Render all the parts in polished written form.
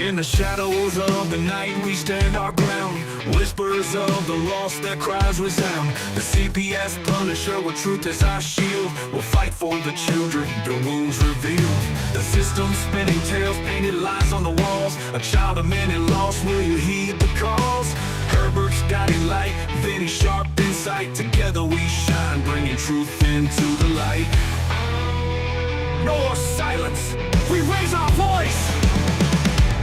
In the shadows of the night we stand our ground. Whispers of the lost, their cries resound. The CPS Punisher with truth as our shield. We'll fight for the children, their wounds revealed. The system spinning tales, painted lies on the walls. A child of many lost, will you heed the calls? Herbert's guiding light, Vinny's sharp insight. Together we shine, bringing truth into the light. No more silence, we raise our voice.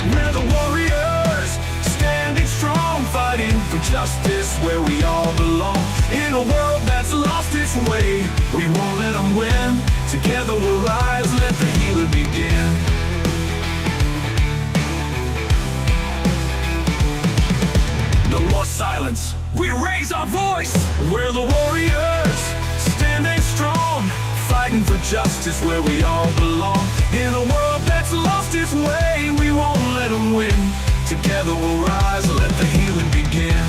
We're the warriors, standing strong, fighting for justice where we all belong. In a world that's lost its way, we won't let them win. Together we'll rise, let the healing begin. No more silence, we raise our voice. We're the warriors, standing strong, fighting for justice where we all belong. In a world that's lost its way, we won't let them win. Together we'll rise, let the healing begin.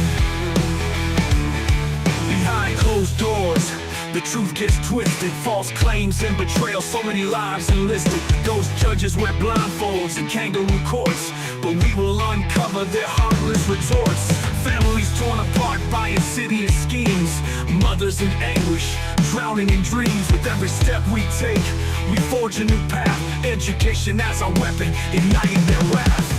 Behind closed doors, the truth gets twisted. False claims and betrayal, so many lives enlisted. Those judges wear blindfolds and kangaroo courts, but we will uncover their heartless retorts. Families torn apart by insidious schemes. Mothers in anguish, drowning in dreams. With every step we take, we forge a new path. Education as our weapon, igniting their wrath.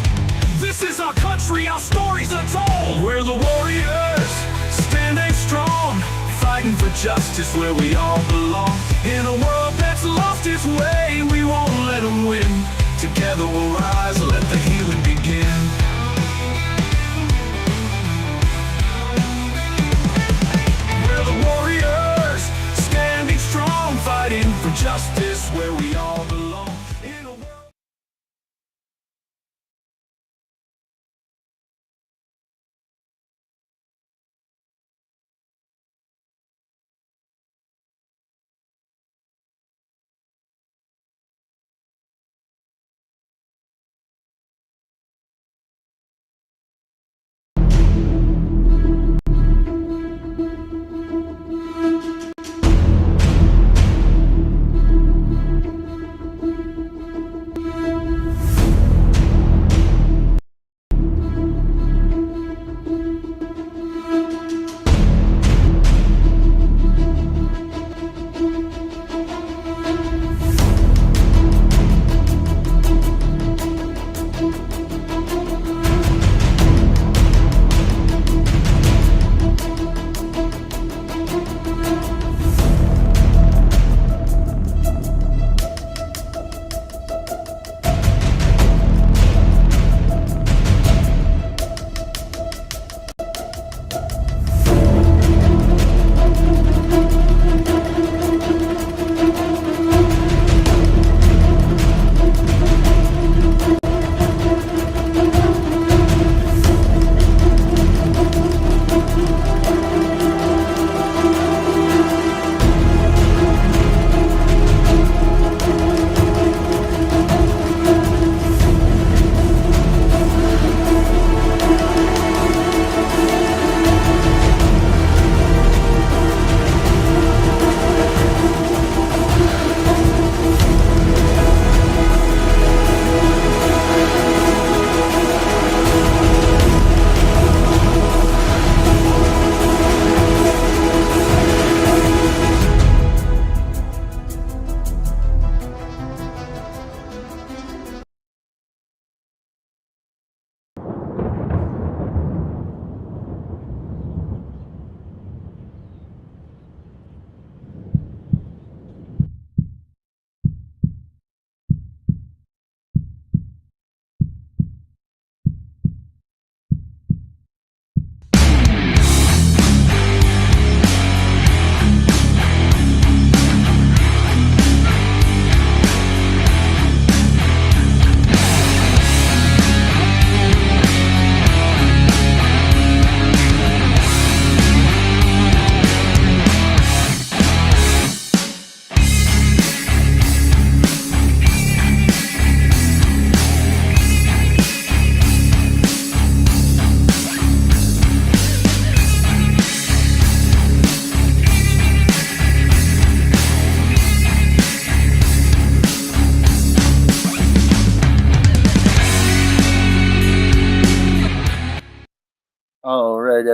This is our country, our stories are told. We're the warriors, standing strong, fighting for justice where we all belong. In a world that's lost its way, we won't let them win. Together we'll rise, let the healing begin. We're the warriors, standing strong, fighting for justice where we all belong.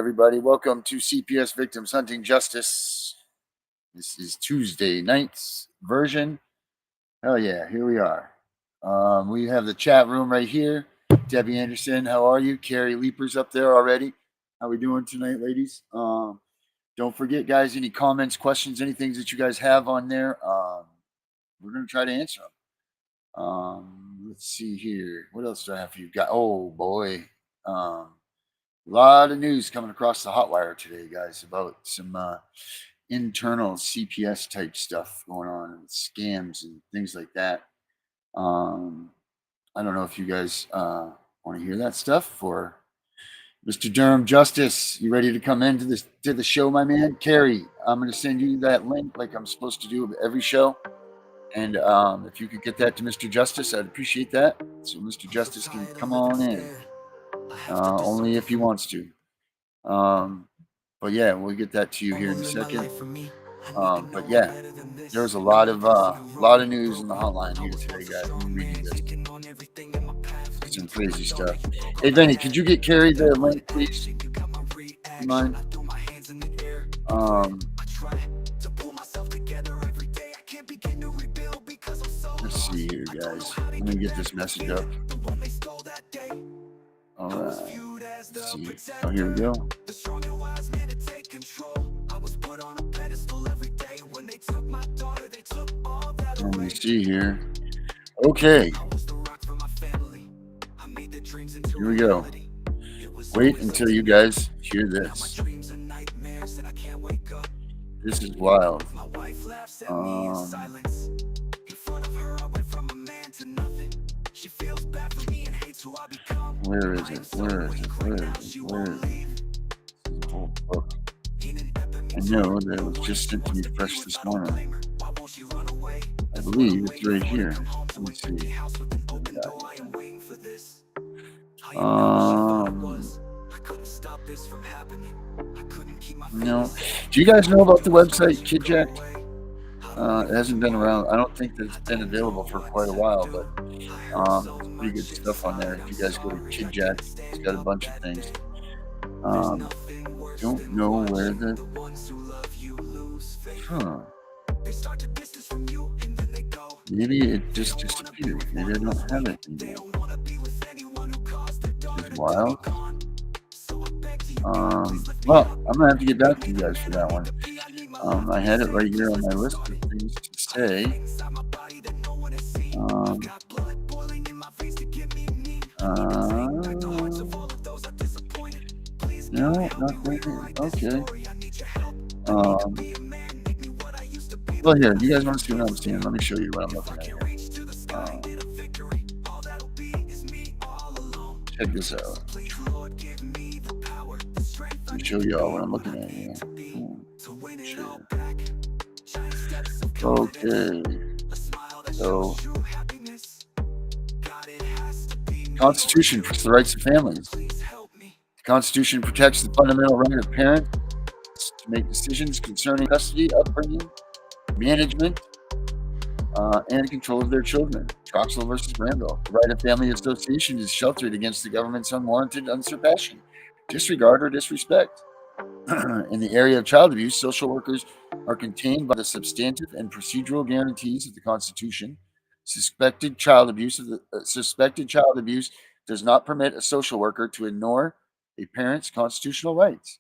everybody. Welcome to CPS Victims Hunting Justice. This is Tuesday night's version. Hell yeah, here we are. We have the chat room right here. Debbie Anderson, how are you? Carrie Leapers up there already. How we doing tonight, ladies? Don't forget, guys, any comments, questions, anything that you guys have on there, we're going to try to answer them. Let's see here. What else do I have for you guys? Oh, boy. A lot of news coming across the hot wire today, guys, about some internal CPS type stuff going on and scams and things like that. I don't know if you guys want to hear that stuff or Mr. Durham Justice, you ready to come into the show, my man? Carrie, I'm going to send you that link like I'm supposed to do every show. And if you could get that to Mr. Justice, I'd appreciate that. So Mr. Justice can come on in. Only if he wants to. But yeah, we'll get that to you here in a second. But yeah, there's a lot of news in the hotline here today, guys. I'm reading this. Some crazy stuff. Hey, Benny, could you get Carrie the link, please? You mind? Let's see here, guys. Let me get this message up. All right. Let's see. Oh, here we go. Let me see here. Okay. Here we go. Wait until you guys hear this. This is wild. Where is it? Where is it? Where is it? Where is it? Oh, book. I know that it was just sent to me fresh this morning. I believe it's right here. Let me see. No. Do you guys know about the website KidJacked? It hasn't been around. I don't think that it's been available for quite a while, but it's pretty good stuff on there. If you guys go to KidJacked, it's got a bunch of things. Don't know where the. Maybe it just disappeared. Maybe I don't have it anymore. It's wild. Well, I'm gonna have to get back to you guys for that one. I had it right here on my list of things to say. No, not right here. Okay. Well, here, you guys want to see what I'm seeing? Let me show you what I'm looking at here. Check this out. Let me show y'all what I'm looking at here. Sure. Okay. So, Constitution for the rights of families. The Constitution protects the fundamental right of parents to make decisions concerning custody, upbringing, management, and control of their children. Troxel versus Randall. The right of family association is sheltered against the government's unwarranted usurpation, disregard, or disrespect. In the area of child abuse, social workers are contained by the substantive and procedural guarantees of the Constitution. Suspected child abuse does not permit a social worker to ignore a parent's constitutional rights.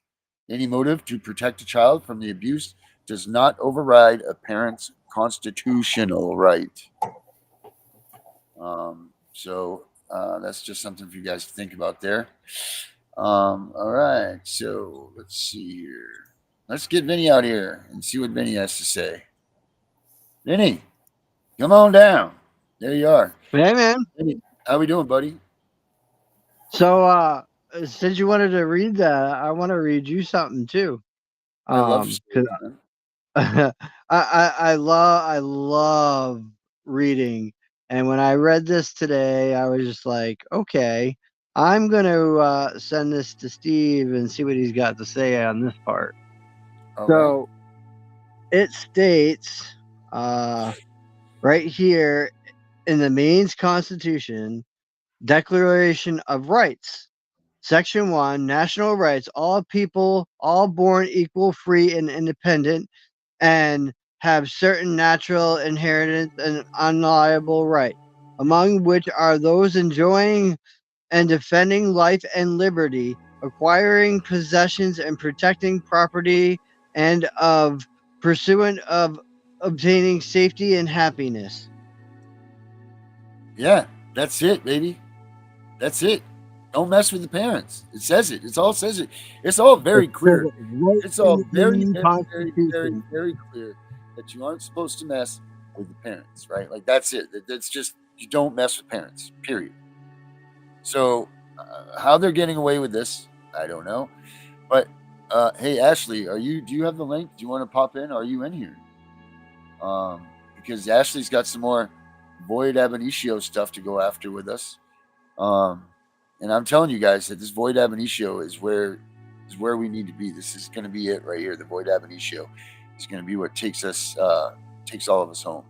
Any motive to protect a child from the abuse does not override a parent's constitutional right. So that's just something for you guys to think about there. All right, so let's see here. Let's get Vinny out here and see what Vinny has to say. Vinny, come on down. There you are. Hey, man. Vinny, how we doing, buddy? So, since you wanted to read that, I want to read you something too. I love I love reading, and when I read this today, I was just like, okay, I'm gonna send this to Steve and see what he's got to say on this part. So it states right here in the Maine's Constitution, Declaration of Rights. Section 1, national rights. All people, all born equal, free, and independent, and have certain natural inheritance and unalienable right, among which are those enjoying and defending life and liberty, acquiring possessions and protecting property, and of pursuant of obtaining safety and happiness. Yeah, that's it, baby. That's it. Don't mess with the parents. It says it. It's all says it. It's all very It says clear. it right It's in all the very, Indian very, very, very, Constitution. very clear that you aren't supposed to mess with the parents, right? Like that's it. That's just you don't mess with parents. Period. So how they're getting away with this, I don't know. But hey, Ashley, are you? Do you have the link? Do you want to pop in? Are you in here? Because Ashley's got some more Void Ab Initio stuff to go after with us. Um, and I'm telling you guys that this Void Ab Initio is where we need to be. This is going to be it right here. The Void Ab Initio is going to be what takes us takes all of us home.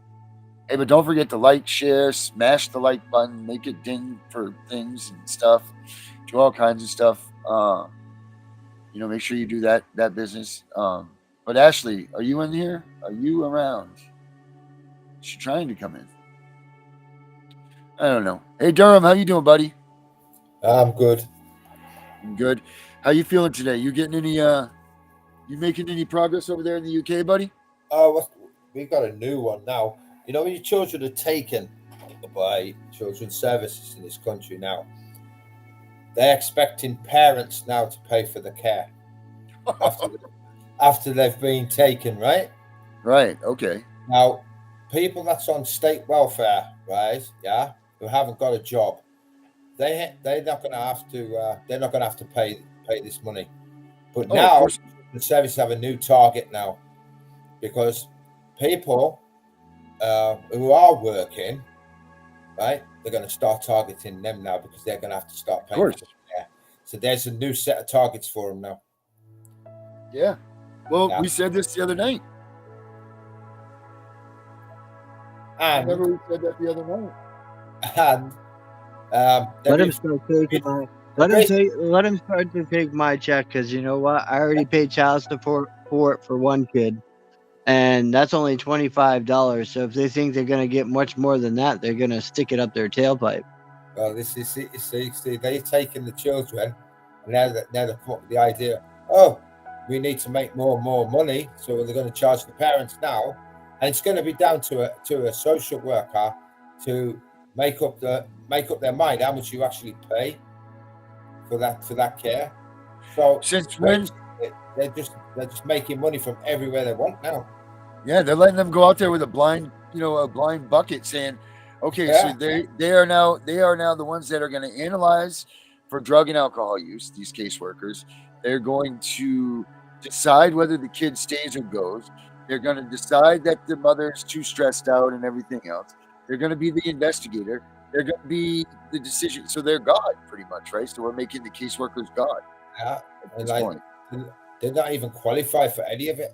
Hey, but don't forget to like, share, smash the like button, make it ding for things and stuff, do all kinds of stuff. Make sure you do that business. But Ashley, are you in here? Are you around? Is she trying to come in? I don't know. Hey Durham, how you doing, buddy? I'm good. Good. How you feeling today? You getting any you making any progress over there in the UK, buddy? We've got a new one now. You know, when your children are taken by children's services in this country now, they're expecting parents now to pay for the care after they've been taken, right? Right. Okay. Now, people that's on state welfare, right? Yeah, who haven't got a job, they're not going to have to pay this money. But Oh, of now course. the services have a new target now, because people who are working, right, they're going to start targeting them now because they're going to have to start paying. Of course. So there's a new set of targets for them now. Yeah. Well, Yeah. we said this the other night. And Remember we said that the other night. Let him start taking my. Let him start to take my check, because you know what? I already paid child support for one kid, and that's only $25. So if they think they're going to get much more than that, they're going to stick it up their tailpipe. Well, this is see, they've taken the children, and now they've come up with the idea. Oh, we need to make more and more money, so they're going to charge the parents now, and it's going to be down to a social worker to make up their mind how much you actually pay for that care. So Since when? they're just making money from everywhere they want now. Yeah, they're letting them go out there with a blind bucket, saying, "Okay, Yeah. so they are now the ones that are going to analyze for drug and alcohol use. These caseworkers, they're going to decide whether the kid stays or goes. They're going to decide that the mother's too stressed out and everything else. They're going to be the investigator. They're going to be the decision. So they're God, pretty much, right? So we're making the caseworkers God Yeah, at this point, they're not even qualified for any of it.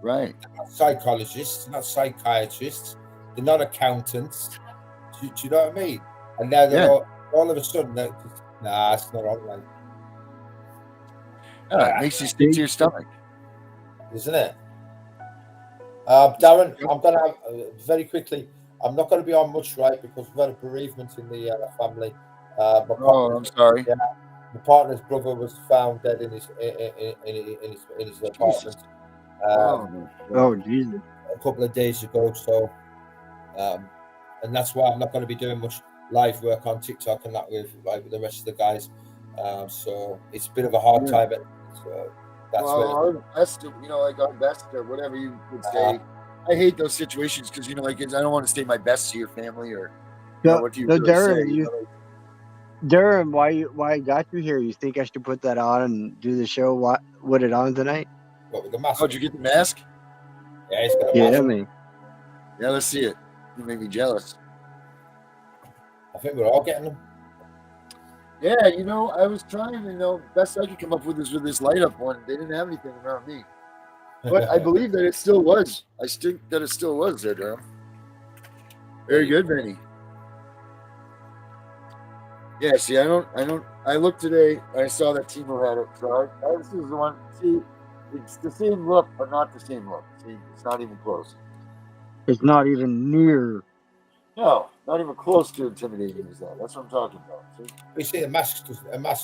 right? They're not psychologists, they're not psychiatrists, they're not accountants. Do you know what I mean? And now they're all of a sudden, they're just, nah, it's not online, It makes you stick to your stomach. isn't it? Darren, I'm going to have very quickly. I'm not going to be on much, right, because we've had a bereavement in the family. I'm sorry. Yeah, my partner's brother was found dead in his apartment. Jesus! A couple of days ago. So, and that's why I'm not going to be doing much live work on TikTok and that with the rest of the guys. So it's a bit of a hard time. So that's our best, like our best or whatever you would say. I hate those situations because I don't want to say my best to your family or what do you really Durham, say? Durham, why I got you here? You think I should put that on and do the show? With it on tonight? What, with the mask? Oh, did you get the mask? Yeah, he's got a Yeah, mask. me. Yeah, let's see it. You make me jealous. I think we're all getting them. Yeah, I was trying, best I could come up with is with this light up one. They didn't have anything around me. But I believe that it still was. I think that it still was there, Durham. Very good, Benny. Yeah, see, I don't I looked today. I saw that Timo had it. So this is the one. See, it's the same look, but not the same look. See, it's not even close. It's not even near. No, not even close to intimidating as that. That's what I'm talking about. See? You see, a mask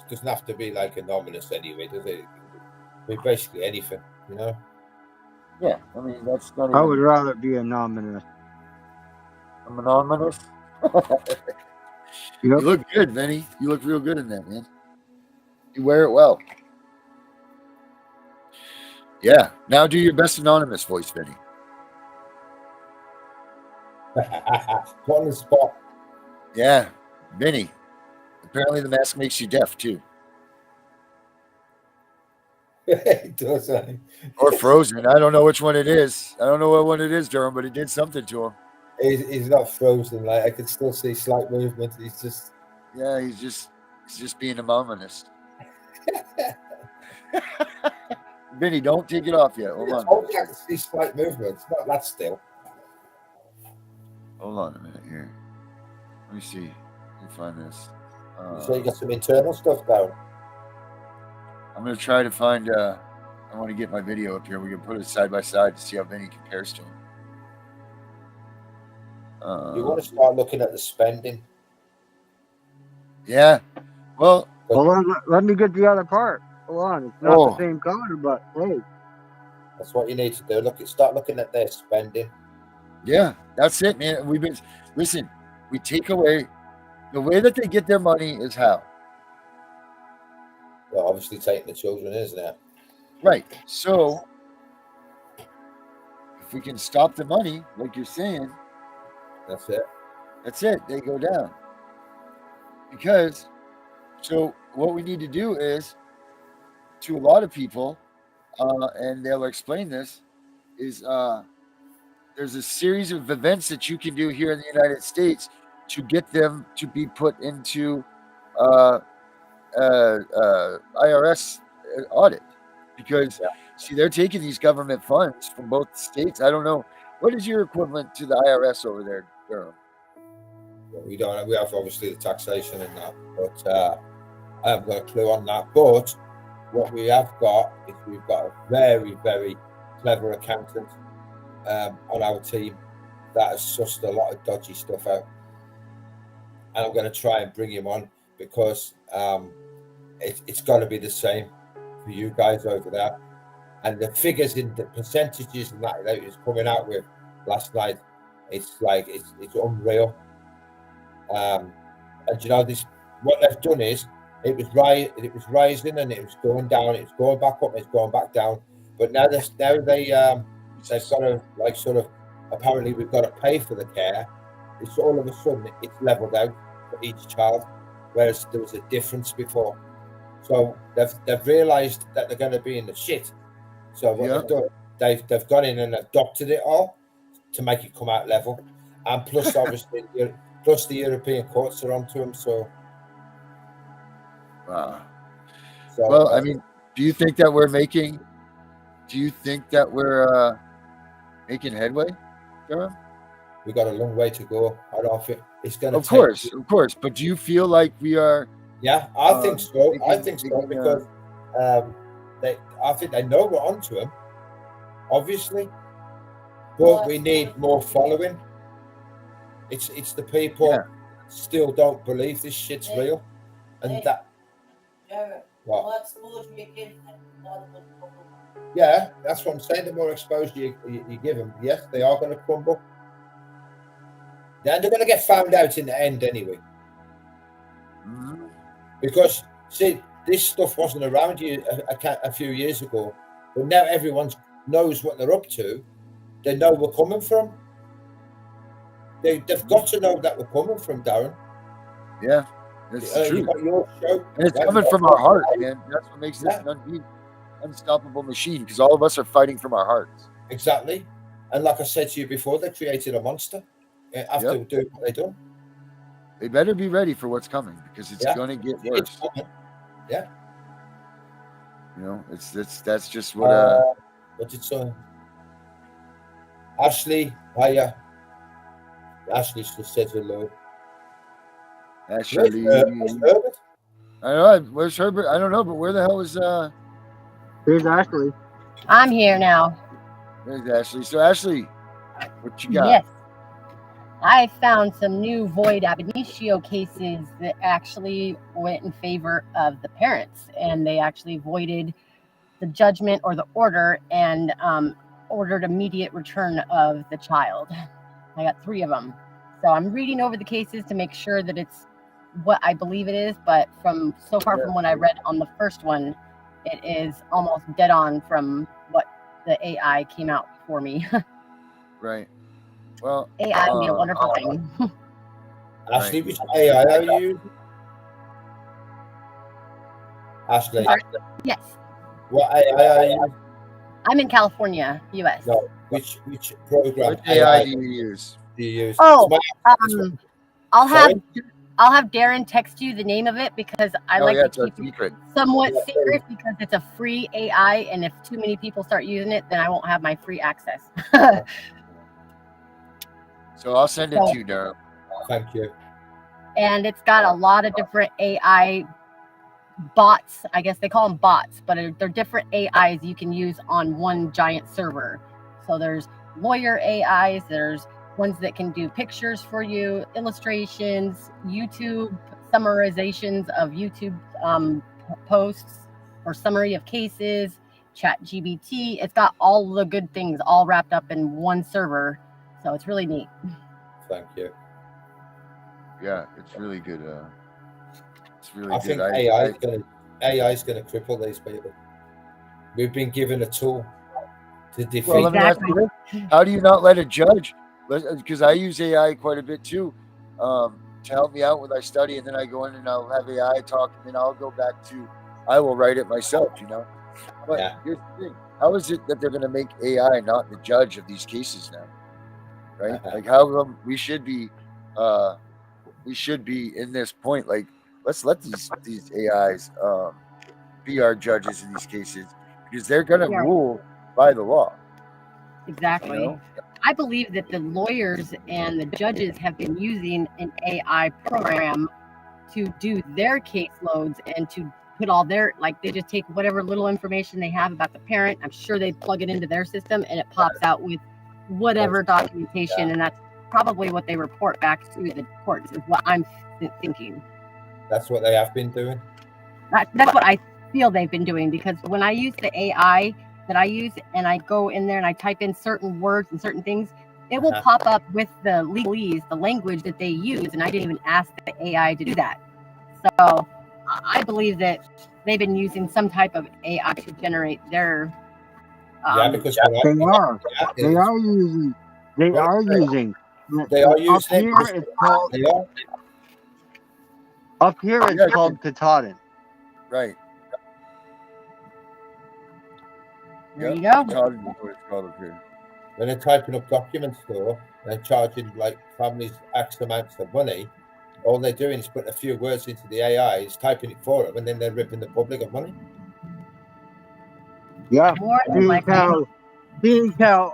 doesn't have to be like anonymous anyway, does it? I mean, basically anything, you know. Yeah, I mean that's not I even would rather be anonymous. anonymous. Yep. You look good, Vinny. You look real good in that, man. You wear it well. Yeah. Now do your best anonymous voice, Vinny. Put on the spot. Yeah, Vinny. Apparently the mask makes you deaf too. It does. Or frozen. I don't know which one it is. I don't know what one it is, Durham, but it did something to him. He's not frozen. Like, I can still see slight movement. He's just. Yeah, he's just being anonymous. Vinny, don't take it off yet. Hold on. I can see slight movement. It's not that still. Hold on a minute here. Let me see. Let me find this. So you got some internal stuff down. I'm gonna try to find. I want to get my video up here. We can put it side by side to see how Vinny compares to him. You want to start looking at the spending. Yeah. Well, Hold on, let me get the other part. Hold on, it's not Oh. the same color, but hey, That's what you need to do. Start looking at their spending. yeah, that's it, man. Listen. We take away the way that they get their money is how. Well, obviously taking the children, isn't it? Right. So if we can stop the money, like you're saying, That's it. that's it. They go down. Because so what we need to do is to a lot of people, and they'll explain this, is there's a series of events that you can do here in the United States to get them to be put into IRS audit. Because see, they're taking these government funds from both states. I don't know, what is your equivalent to the IRS over there, Durham? Well, we don't. We have obviously the taxation and that, but I haven't got a clue on that. But what we have got is we've got a very, very clever accountant on our team that has sussed a lot of dodgy stuff out, and I'm going to try and bring him on because it's got to be the same for you guys over there. And the figures in the percentages and that he was coming out with last night, it's like it's unreal. And you know, this what they've done is it was rising and it was going down, it was going back up, it's going back down. But now they've got to like sort of apparently we've got to pay for the care. It's all of a sudden it's leveled out for each child, whereas there was a difference before. So they've realised that they're going to be in the shit. So what they've done, they've gone in and adopted it all to make it come out level, and plus obviously plus the European courts are onto them. So wow. Well, I mean, do you think that we're making making headway, Durham? We got a long way to go. I don't think it's going to. Of course. But do you feel like we are? Yeah, I think so. I think so because I think they know we're onto them, obviously, but we need more following. It's the people still don't believe this shit's real, and that. What? Yeah, that's what I'm saying. The more exposure you give them, yes, they are going to crumble. Then they're going to get found out in the end anyway. Mm-hmm. Because, see, this stuff wasn't around a few years ago, but now everyone knows what they're up to. They know we're coming from. They've got to know that we're coming from, Darren. Yeah, that's true. You got your show. And it's coming from our heart, man. That's what makes this an unstoppable machine, because all of us are fighting from our hearts. Exactly. And like I said to you before, they created a monster after doing what they done. They better be ready for what's coming, because it's going to get worse. Yeah. You know, that's just what. But it's Ashley, hiya. Ashley just says hello. Ashley. Herbert? I know. Where's Herbert? I don't know, but where the hell is Here's Ashley. I'm here now. there's Ashley. So Ashley, what you got? Yes. I found some new void ab initio cases that actually went in favor of the parents, and they actually voided the judgment or the order and ordered immediate return of the child. I got 3 of them. So I'm reading over the cases to make sure that it's what I believe it is, but from so far from what I read on the first one, it is almost dead on from what the AI came out for me. Right. Well, AI can be a wonderful thing. Ashley, which AI are you using? Ashley, Yes. what AI are you using? I'm in California, US. No, which program what AI do you use? do you use? Oh, It's I'll Sorry? have Darren text you the name of it because I Oh, like yeah, to it's our keep it secret. somewhat secret because it's a free AI, and if too many people start using it, then I won't have my free access. So I'll send it to you, Daryl. Thank you. And it's got a lot of different AI bots. I guess they call them bots, but they're different AIs you can use on one giant server. So there's lawyer AIs, there's ones that can do pictures for you, illustrations, YouTube summarizations of YouTube posts or summary of cases, ChatGPT. It's got all the good things all wrapped up in one server. So it's really neat. Thank you. Yeah, it's really good. It's really I good. think AI is gonna cripple these people. We've been given a tool to defeat. Well, let me ask you this: how do you not let a judge? Because I use AI quite a bit too, to help me out when I study, and then I go in and I'll have AI talk, and then I'll go back to I will write it myself. But Yeah. here's the thing: how is it that they're going to make AI not the judge of these cases now? Right? Like, how come we should be in this point? Like, let's let these AIs be our judges in these cases because they're going to Yeah. rule by the law. Exactly. I believe that the lawyers and the judges have been using an AI program to do their caseloads and to put all their, like, they just take whatever little information they have about the parent. I'm sure they plug it into their system and it pops out with whatever documentation. And that's probably what they report back to the courts, is what I'm thinking. That's what they have been doing. That's what I feel they've been doing, because when I use the AI that I use and I go in there and I type in certain words and certain things, it will pop up with the legalese, the language that they use, and I didn't even ask the AI to do that. So I believe that they've been using some type of AI to generate their Because they are using They are up using here it. it's called They are. up here it's called Katahdin. Right. There you go. Katahdin is what it's called up here. When they're typing up documents though, they're charging like families X amounts of money. All they're doing is putting a few words into the AI, is typing it for them, and then they're ripping the public of money. Yeah. More than likely. Seeing how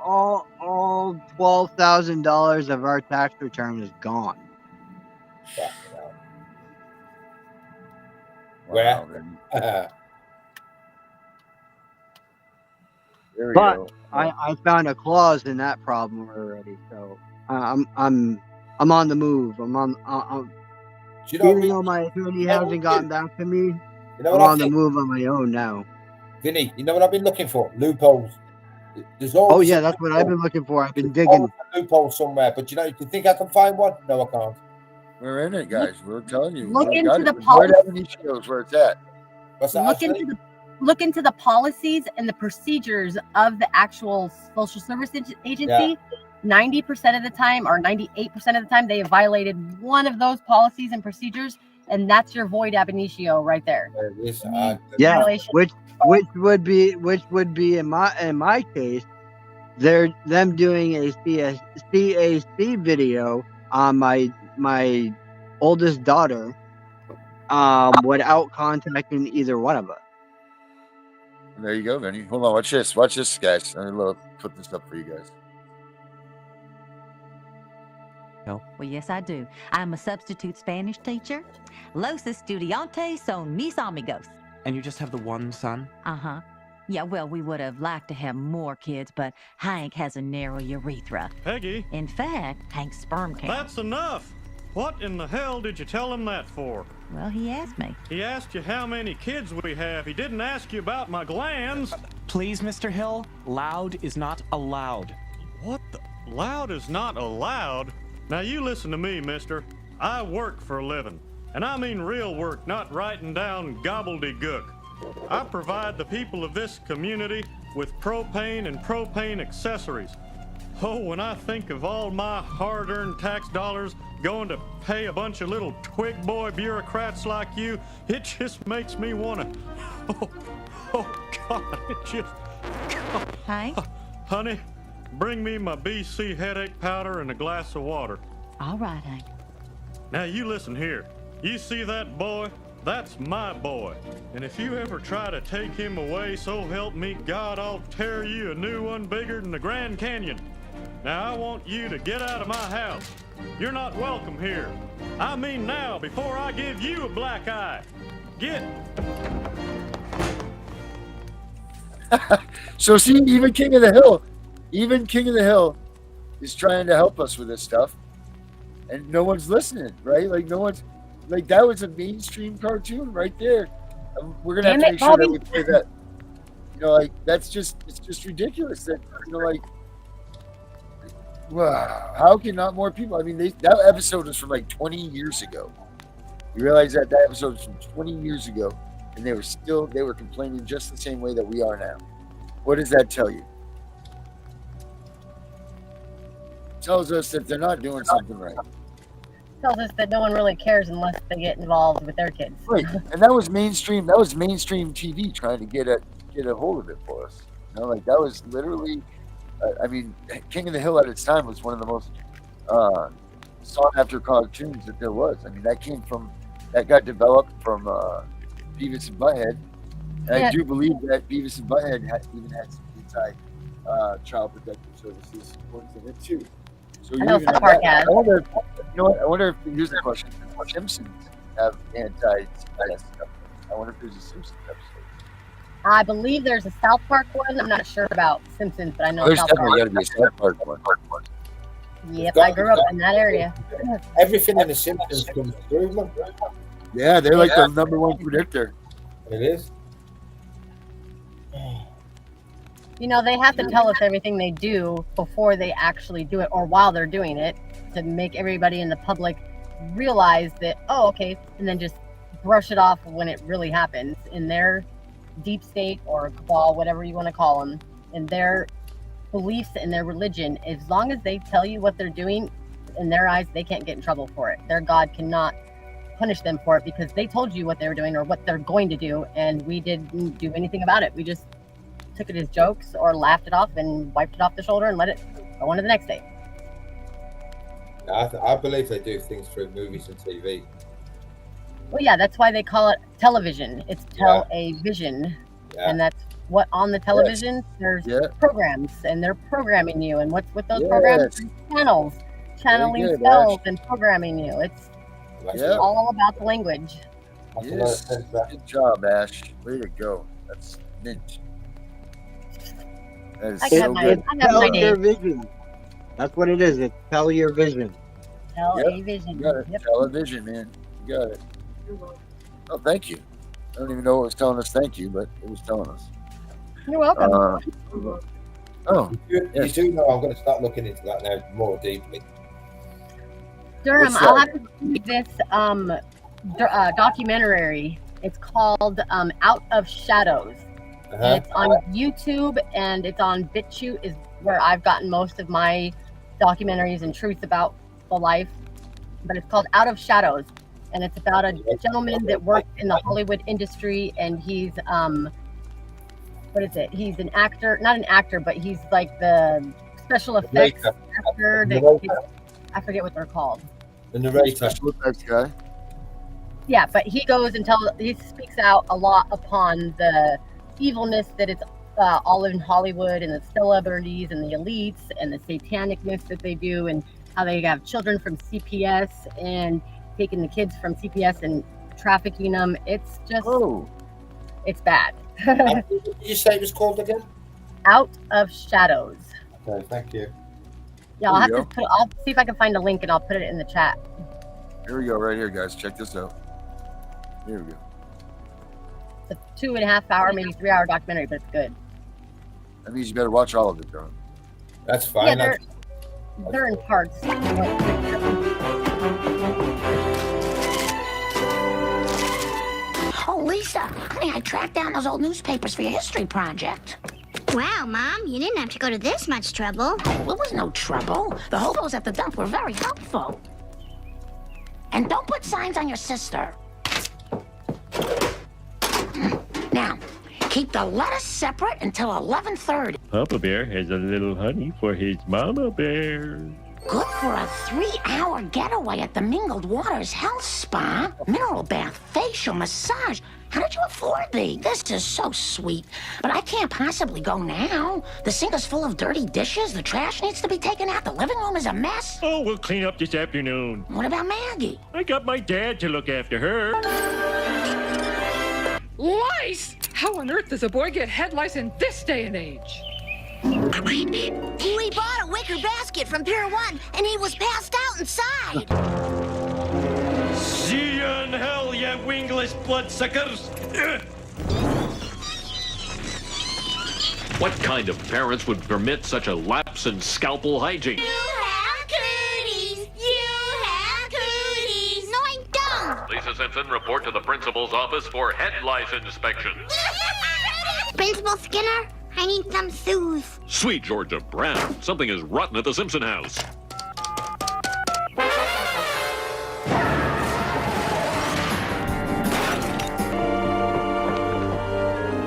all $12,000 of our tax return is gone. Where? There we But go. I found a clause in that problem already, so I'm on the move. Do you know, even though my attorney hasn't gotten back to me, you know I'm what on the move on my own now. Vinny, you know what I've been looking for? Loopholes. There's Oh always yeah, a that's what I've been looking for. I've been There's digging. a loophole somewhere, but you think I can find one? No, I can't. We're in it, guys. We're telling you. Look we into got it. the Void ab initio is where it's at. What's that, Ashley? Look into the policies and the procedures of the actual social service agency. 90% of the time, or 98% of the time, they have violated one of those policies and procedures, and that's your void ab initio right there. Yeah, which would be in my case, they're them doing a CAC video on my oldest daughter, without contacting either one of us. There you go, Vinny. Hold on. Watch this. Watch this, guys. I'm going to put this up for you guys. Hill? Well, yes, I do. I'm a substitute Spanish teacher. Los estudiantes son mis amigos. And you just have the one son? Uh-huh. Yeah, well, we would have liked to have more kids, but Hank has a narrow urethra. Peggy, In fact, Hank's sperm count. that's enough. What in the hell did you tell him that for? Well, he asked me. He asked you how many kids we have. He didn't ask you about my glands. Please, Mr. Hill, loud is not allowed. What the? Loud is not allowed? Now you listen to me, mister. I work for a living. And I mean real work, not writing down gobbledygook. I provide the people of this community with propane and propane accessories. Oh, when I think of all my hard-earned tax dollars going to pay a bunch of little twig boy bureaucrats like you, it just makes me want to... Oh, God, it just... Hank? Honey, bring me my BC headache powder and a glass of water. All right, Hank. Now you listen here. You see that boy? That's my boy. And if you ever try to take him away, so help me God, I'll tear you a new one bigger than the Grand Canyon. Now I want you to get out of my house. You're not welcome here. I mean now, before I give you a black eye. Get. So see, even King of the Hill is trying to help us with this stuff, and no one's listening, right? Like no one's like that was a mainstream cartoon right there. We're gonna have to make sure that we play that. You know, like it's just ridiculous that like. Wow, how can not more people? I mean, that episode was from like 20 years ago. You realize that episode was from 20 years ago, and they were complaining just the same way that we are now. What does that tell you? It tells us that they're not doing something right. Tells us that no one really cares unless they get involved with their kids. Right, and that was mainstream. That was mainstream TV trying to get a hold of it for us. You know, like that was literally. I mean, King of the Hill at its time was one of the most sought-after cartoons that there was. I mean, that got developed from Beavis and Butthead, and I do believe that Beavis and Butthead even had some inside child protective services ones in it too. So you even have that. I wonder, I wonder if here's the question: if Simpsons have anti-CPS stuff? I wonder if there's a Simpsons episode. I believe there's a South Park one. I'm not sure about Simpsons, but I know There's South definitely Park. got to be a South Park one. Yep, I grew up in that area. Everything in the Simpsons comes through, man. Yeah, they're like the number one predictor. It is. You know, they have to tell us everything they do before they actually do it or while they're doing it to make everybody in the public realize that, oh, okay, and then just brush it off when it really happens in their deep state or cabal, whatever you want to call them, in their beliefs and their religion. As long as they tell you what they're doing, in their eyes, they can't get in trouble for it. Their God cannot punish them for it because they told you what they were doing or what they're going to do, and we didn't do anything about it. We just took it as jokes or laughed it off and wiped it off the shoulder and let it go on to the next day. I believe they do things through movies and TV. Well, yeah, that's why they call it television. It's tell-a-vision, and that's what on the television. There's programs, and they're programming you. And what's with those programs? Channels, channeling spells and programming you. It's all about the language. Yes. Good job, Ash. Way to go. That's mint. That is so good. Tell your vision. That's what it is. It's tell your vision. Tell-a-vision. You got it. Television, man. You got it. Oh, thank you. I don't even know what was telling us thank you, but it was telling us. You're welcome. You do know I'm going to start looking into that now more deeply. Durham, I'll have to see this documentary. It's called Out of Shadows. And it's on YouTube and it's on BitChute is where I've gotten most of my documentaries and truth about the life. But it's called Out of Shadows. And it's about a gentleman that works in the Hollywood industry, and he's what is it? He's an actor, not an actor, but he's like the special effects actor. I forget what they're called. The narrator. Special effects guy. Yeah, but he goes and he speaks out a lot upon the evilness that it's all in Hollywood and the celebrities and the elites and the satanicness that they do, and how they have children from CPS and taking the kids from CPS and trafficking them. It's just, it's bad. What did you say it was called again? Out of Shadows. Okay, thank you. Yeah, I'll have to put. I'll see if I can find a link and I'll put it in the chat. Here we go, right here, guys. Check this out. Here we go. It's a 2.5 hour, maybe 3 hour documentary, but it's good. That means you better watch all of it, John. That's fine. Yeah, they're in parts. Oh, Lisa, honey, I tracked down those old newspapers for your history project. Wow, Mom, you didn't have to go to this much trouble. Oh, it was no trouble. The hobos at the dump were very helpful. And don't put signs on your sister. Now, keep the lettuce separate until 11:30. Papa Bear has a little honey for his mama bear. Good for a 3-hour getaway at the Mingled Waters Health Spa. Mineral bath, facial, massage. How did you afford these? This is so sweet. But I can't possibly go now. The sink is full of dirty dishes. The trash needs to be taken out. The living room is a mess. Oh, we'll clean up this afternoon. What about Maggie? I got my dad to look after her. Lice? How on earth does a boy get head lice in this day and age? We bought a wicker basket from Pier 1, and he was passed out inside. See ya in hell, ya wingless bloodsuckers! What kind of parents would permit such a lapse in scalpel hygiene? You have cooties! You have cooties! No, I don't! Lisa Simpson, report to the principal's office for head lice inspection. Principal Skinner, I need some shoes. Sweet Georgia Brown, something is rotten at the Simpson house.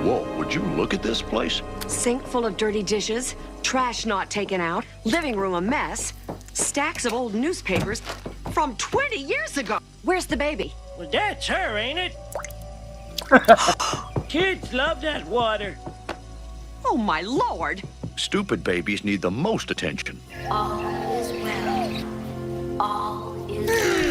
Whoa, would you look at this place? Sink full of dirty dishes, trash not taken out, living room a mess, stacks of old newspapers from 20 years ago. Where's the baby? Well, that's her, ain't it? Kids love that water. Oh, my Lord. Stupid babies need the most attention. All is well. All is well.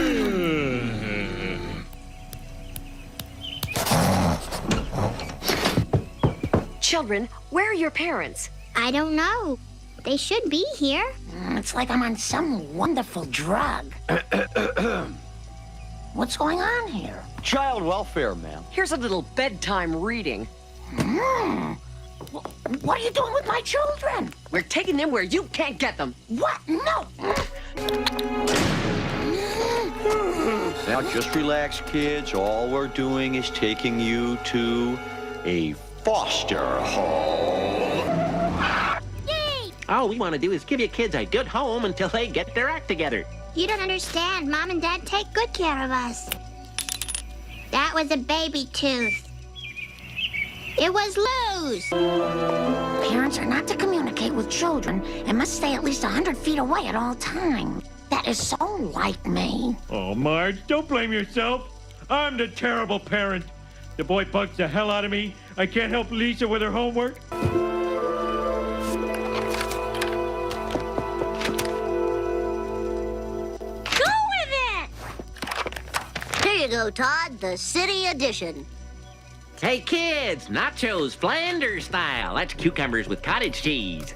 Children, where are your parents? I don't know. They should be here. It's like I'm on some wonderful drug. What's going on here? Child welfare, ma'am. Here's a little bedtime reading. What are you doing with my children? We're taking them where you can't get them. What? No. Now just relax, kids. All we're doing is taking you to a foster home. Yay! All we want to do is give you kids a good home until they get their act together. You don't understand. Mom and Dad take good care of us. That was a baby tooth. It was Lou's. Parents are not to communicate with children and must stay at least 100 feet away at all times. That is so like me. Oh, Marge, don't blame yourself. I'm the terrible parent. The boy bugs the hell out of me. I can't help Lisa with her homework. Go with it! Here you go, Todd. The city edition. Hey, kids, nachos Flanders style. That's cucumbers with cottage cheese.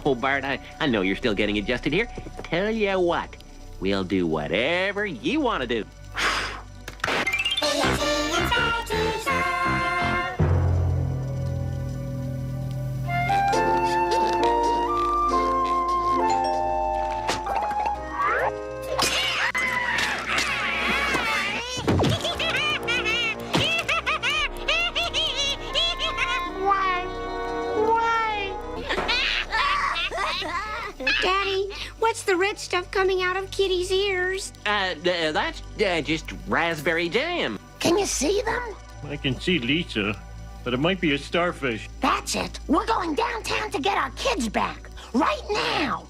Oh, Bart, I know you're still getting adjusted here. Tell you what, we'll do whatever you want to do. Daddy, what's the red stuff coming out of Kitty's ears? That's just raspberry jam. Can you see them? I can see Lisa, but it might be a starfish. That's it. We're going downtown to get our kids back. Right now.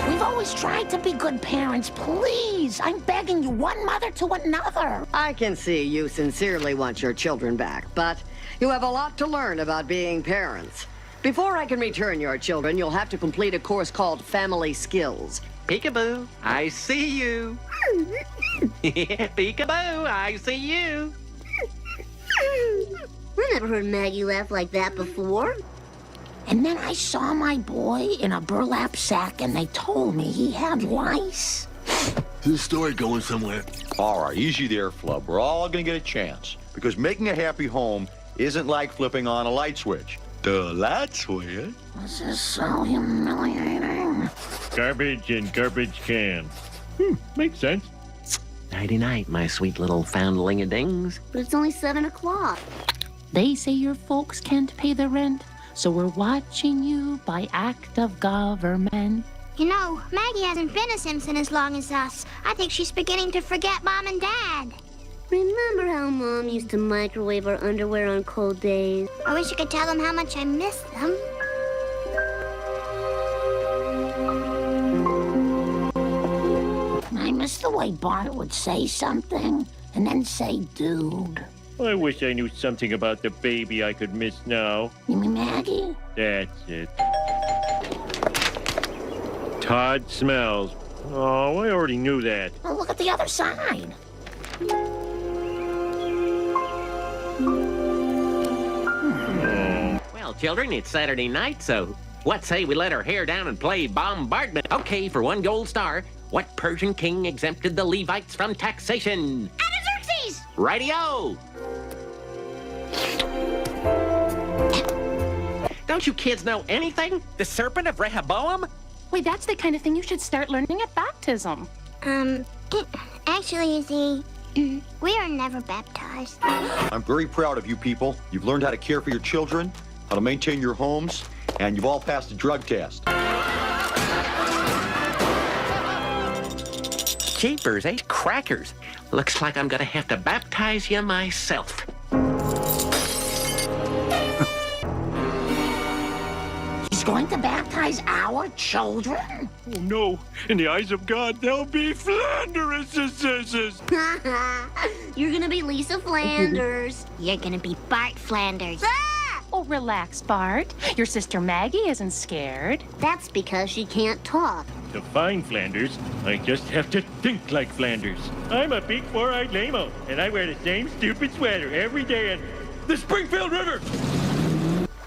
We've always tried to be good parents. Please, I'm begging you, one mother to another. I can see you sincerely want your children back, but you have a lot to learn about being parents. Before I can return your children, you'll have to complete a course called Family Skills. Peekaboo, I see you. Peekaboo, I see you. I never heard Maggie laugh like that before. And then I saw my boy in a burlap sack, and they told me he had lice. Is this story going somewhere? All right, easy there, Flub. We're all gonna get a chance. Because making a happy home isn't like flipping on a light switch. The light switch? This is so humiliating. Garbage in garbage can. Makes sense. Nighty-night, my sweet little foundling-a-dings. But it's only 7 o'clock. They say your folks can't pay the rent, so we're watching you by act of government. You know, Maggie hasn't been a Simpson as long as us. I think she's beginning to forget Mom and Dad. Remember how Mom used to microwave our underwear on cold days? I wish I could tell them how much I miss them. I miss the way Bart would say something and then say dude. I wish I knew something about the baby I could miss now. You mean Maggie? That's it. Todd smells. Oh, I already knew that. Well, look at the other side. Well, children, it's Saturday night, so what say we let our hair down and play bombardment? Okay, for 1 gold star, what Persian king exempted the Levites from taxation? Artaxerxes! Radio! Don't you kids know anything? The Serpent of Rehoboam? Wait, that's the kind of thing you should start learning at baptism. Actually, you see, we are never baptized. I'm very proud of you people. You've learned how to care for your children, how to maintain your homes, and you've all passed the drug test. Jeepers, 8 crackers. Looks like I'm gonna have to baptize you myself. He's going to baptize our children? Oh, no. In the eyes of God, they'll be Flanders. You're gonna be Lisa Flanders. You're gonna be Bart Flanders. Oh, relax, Bart. Your sister Maggie isn't scared. That's because she can't talk. To find Flanders, I just have to think like Flanders. I'm a big 4-eyed lame-o, and I wear the same stupid sweater every day at the Springfield River.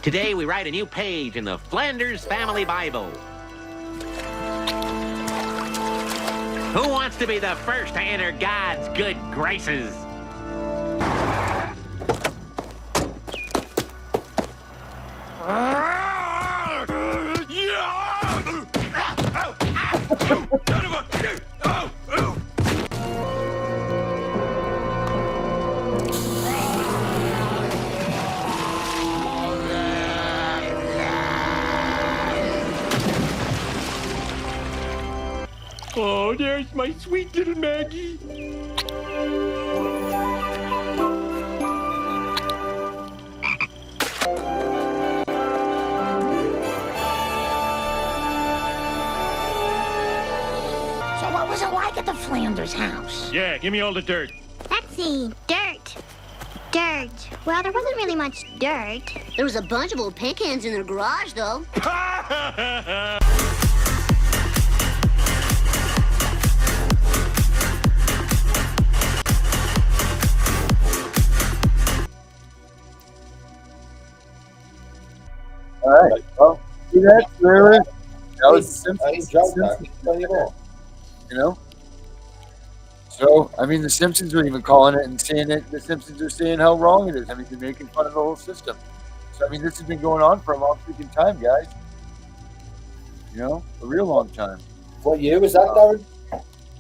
Today we write a new page in the Flanders Family Bible. Who wants to be the first to enter God's good graces? Oh, there's my sweet little Maggie. So what was it like at the Flanders house? Yeah, give me all the dirt. Let's see. Dirt. Well, there wasn't really much dirt. There was a bunch of old paint cans in their garage, though. All right. Well, see that? That was Simpsons. You know? So, I mean, the Simpsons are even calling it and saying that the Simpsons are saying how wrong it is. I mean, they're making fun of the whole system. So, I mean, this has been going on for a long freaking time, guys. You know? A real long time. What year was that, Darren?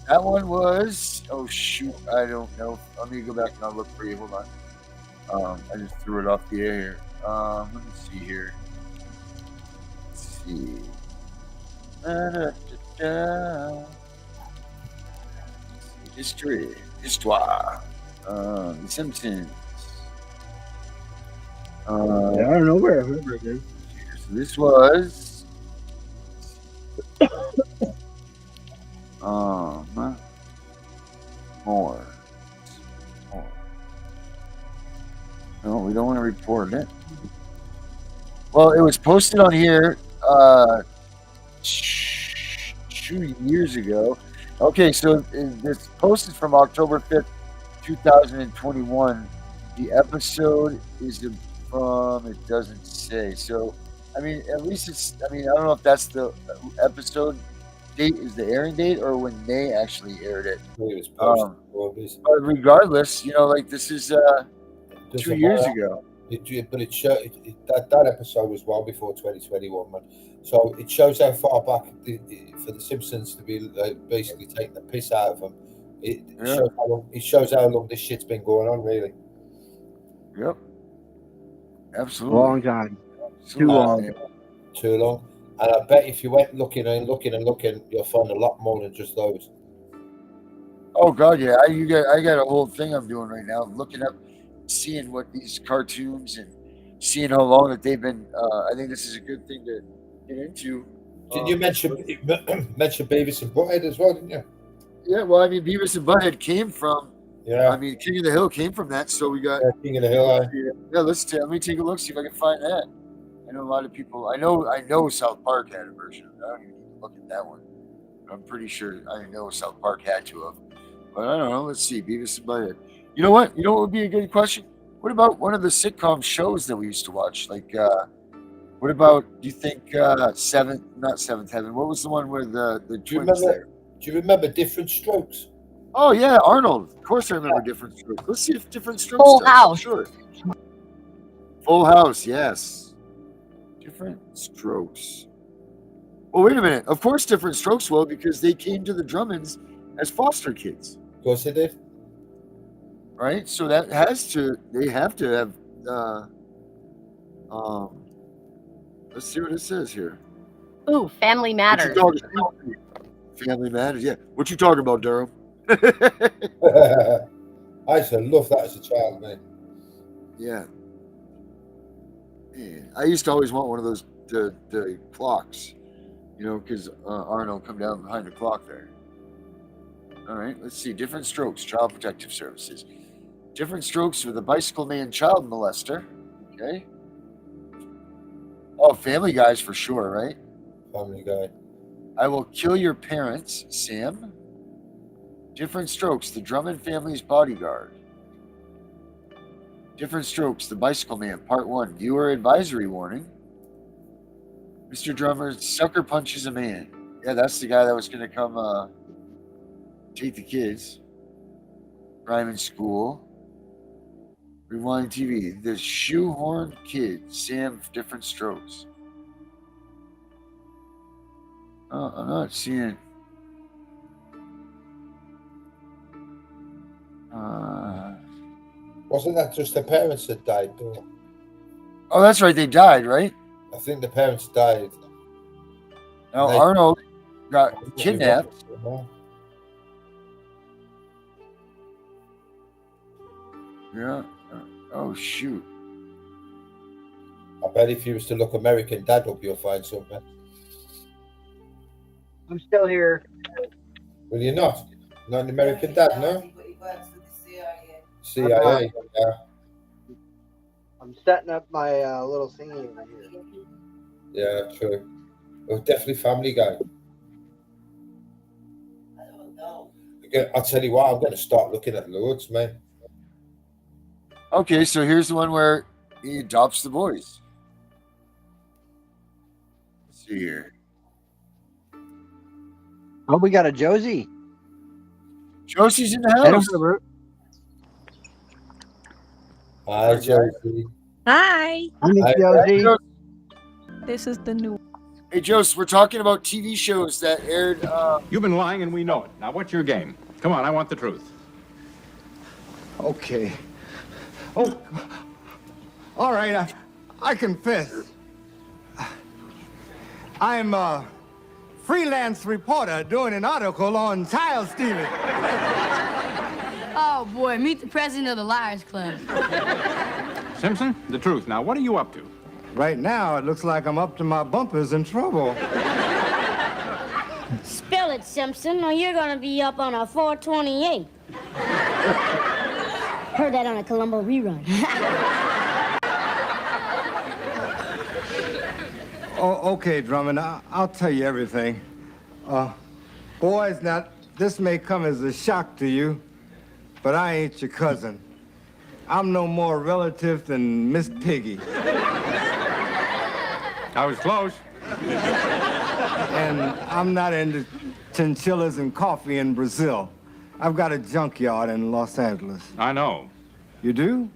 That one was, oh shoot, I don't know. Let me go back and I'll look for you. Hold on. I just threw it off the air here. Let me see here. Let's see. Histoire. The Simpsons. I don't know where I've heard it. So this was. More. No, we don't want to report it. Well, it was posted on here 2 years ago. Okay, so this post is from October 5th, 2021. The episode is from, it doesn't say. So, I mean, at least it's, I mean, I don't know if that's the episode date is the airing date or when they actually aired it. But regardless, you know, like this is 2 years ago. That episode was well before 2021, man. So it shows how far back for the Simpsons to be basically taking the piss out of them. It shows how long this shit's been going on, really. Yep. Absolutely. Long time. Too long. Too long. And I bet if you went looking, you'll find a lot more than just those. Oh God, yeah. I got a whole thing I'm doing right now, looking up, seeing what these cartoons and seeing how long that they've been. I think this is a good thing to get into. Didn't you mention Beavis and Butthead as well? Didn't you? Yeah. Well, I mean, Beavis and Butthead came from. Yeah. I mean, King of the Hill came from that. So we got King of the Hill. Yeah. Let me take a look, see if I can find that. I know a lot of people. I know South Park had a version of it. I don't even need to look at that one. I'm pretty sure I know South Park had to have. But I don't know. Let's see. Beavis and Butthead. You know what? You know what would be a good question? What about one of the sitcom shows that we used to watch? Like, what about, do you think, not Seventh Heaven? What was the one where the twins there? Do you remember Different Strokes? Oh, yeah, Arnold. Of course I remember Different Strokes. Let's see if Different Strokes Full does. House. Sure. Full House, yes. Different Strokes. Well, wait a minute. Of course Different Strokes will, because they came to the Drummonds as foster kids. Of course they did. Right? So that they have to have, let's see what it says here. Ooh, Family Matters. Family Matters, yeah. What you talking about, Durham? I used to love that as a child, man. Yeah. Man, I used to always want one of those the clocks, you know, because Arnold come down behind the clock there. All right, let's see. Different Strokes, Child Protective Services. Different Strokes with a Bicycle Man Child Molester. Okay. Oh, Family Guy's for sure, right? Family Guy. I Will Kill Your Parents, Sam. Different Strokes, The Drummond Family's Bodyguard. Different Strokes, The Bicycle Man, Part 1. Viewer advisory warning. Mr. Drummer sucker punches a man. Yeah, that's the guy that was going to come take the kids. Ryman School. Rewind TV. The Shoehorn Kid, Sam, Different Strokes. Oh, I'm not seeing. Wasn't that just the parents that died, though? Oh, that's right. They died, right? I think the parents died. Now, Arnold got kidnapped. Yeah. Oh, shoot. I bet if you was to look American Dad up, you'll find something. I'm still here. Will you not? Not an American Dad, no? CIA. Yeah. I'm setting up my little thingy over here. Yeah, true. Well, definitely Family Guy. I'll tell you what, I'm going to start looking at loads, man. Okay, so here's the one where he adopts the boys. Let's see here. Oh, we got a Josie. Josie's in the house. Hi, Josie. Hi. Hi, Josie. This is the new. Hey, Jose, we're talking about TV shows that aired. You've been lying and we know it. Now, what's your game? Come on, I want the truth. Okay. Oh, all right, I confess. I'm a freelance reporter doing an article on child stealing. Oh, boy, meet the president of the Liars Club. Simpson, the truth. Now, what are you up to? Right now, it looks like I'm up to my bumpers in trouble. Spill it, Simpson, or you're gonna be up on a 428. Heard that on a Columbo rerun. Oh, okay, Drummond. I'll tell you everything. Boys, now, this may come as a shock to you, but I ain't your cousin. I'm no more relative than Miss Piggy. I was close. And I'm not into chinchillas and coffee in Brazil. I've got a junkyard in Los Angeles. I know. You do?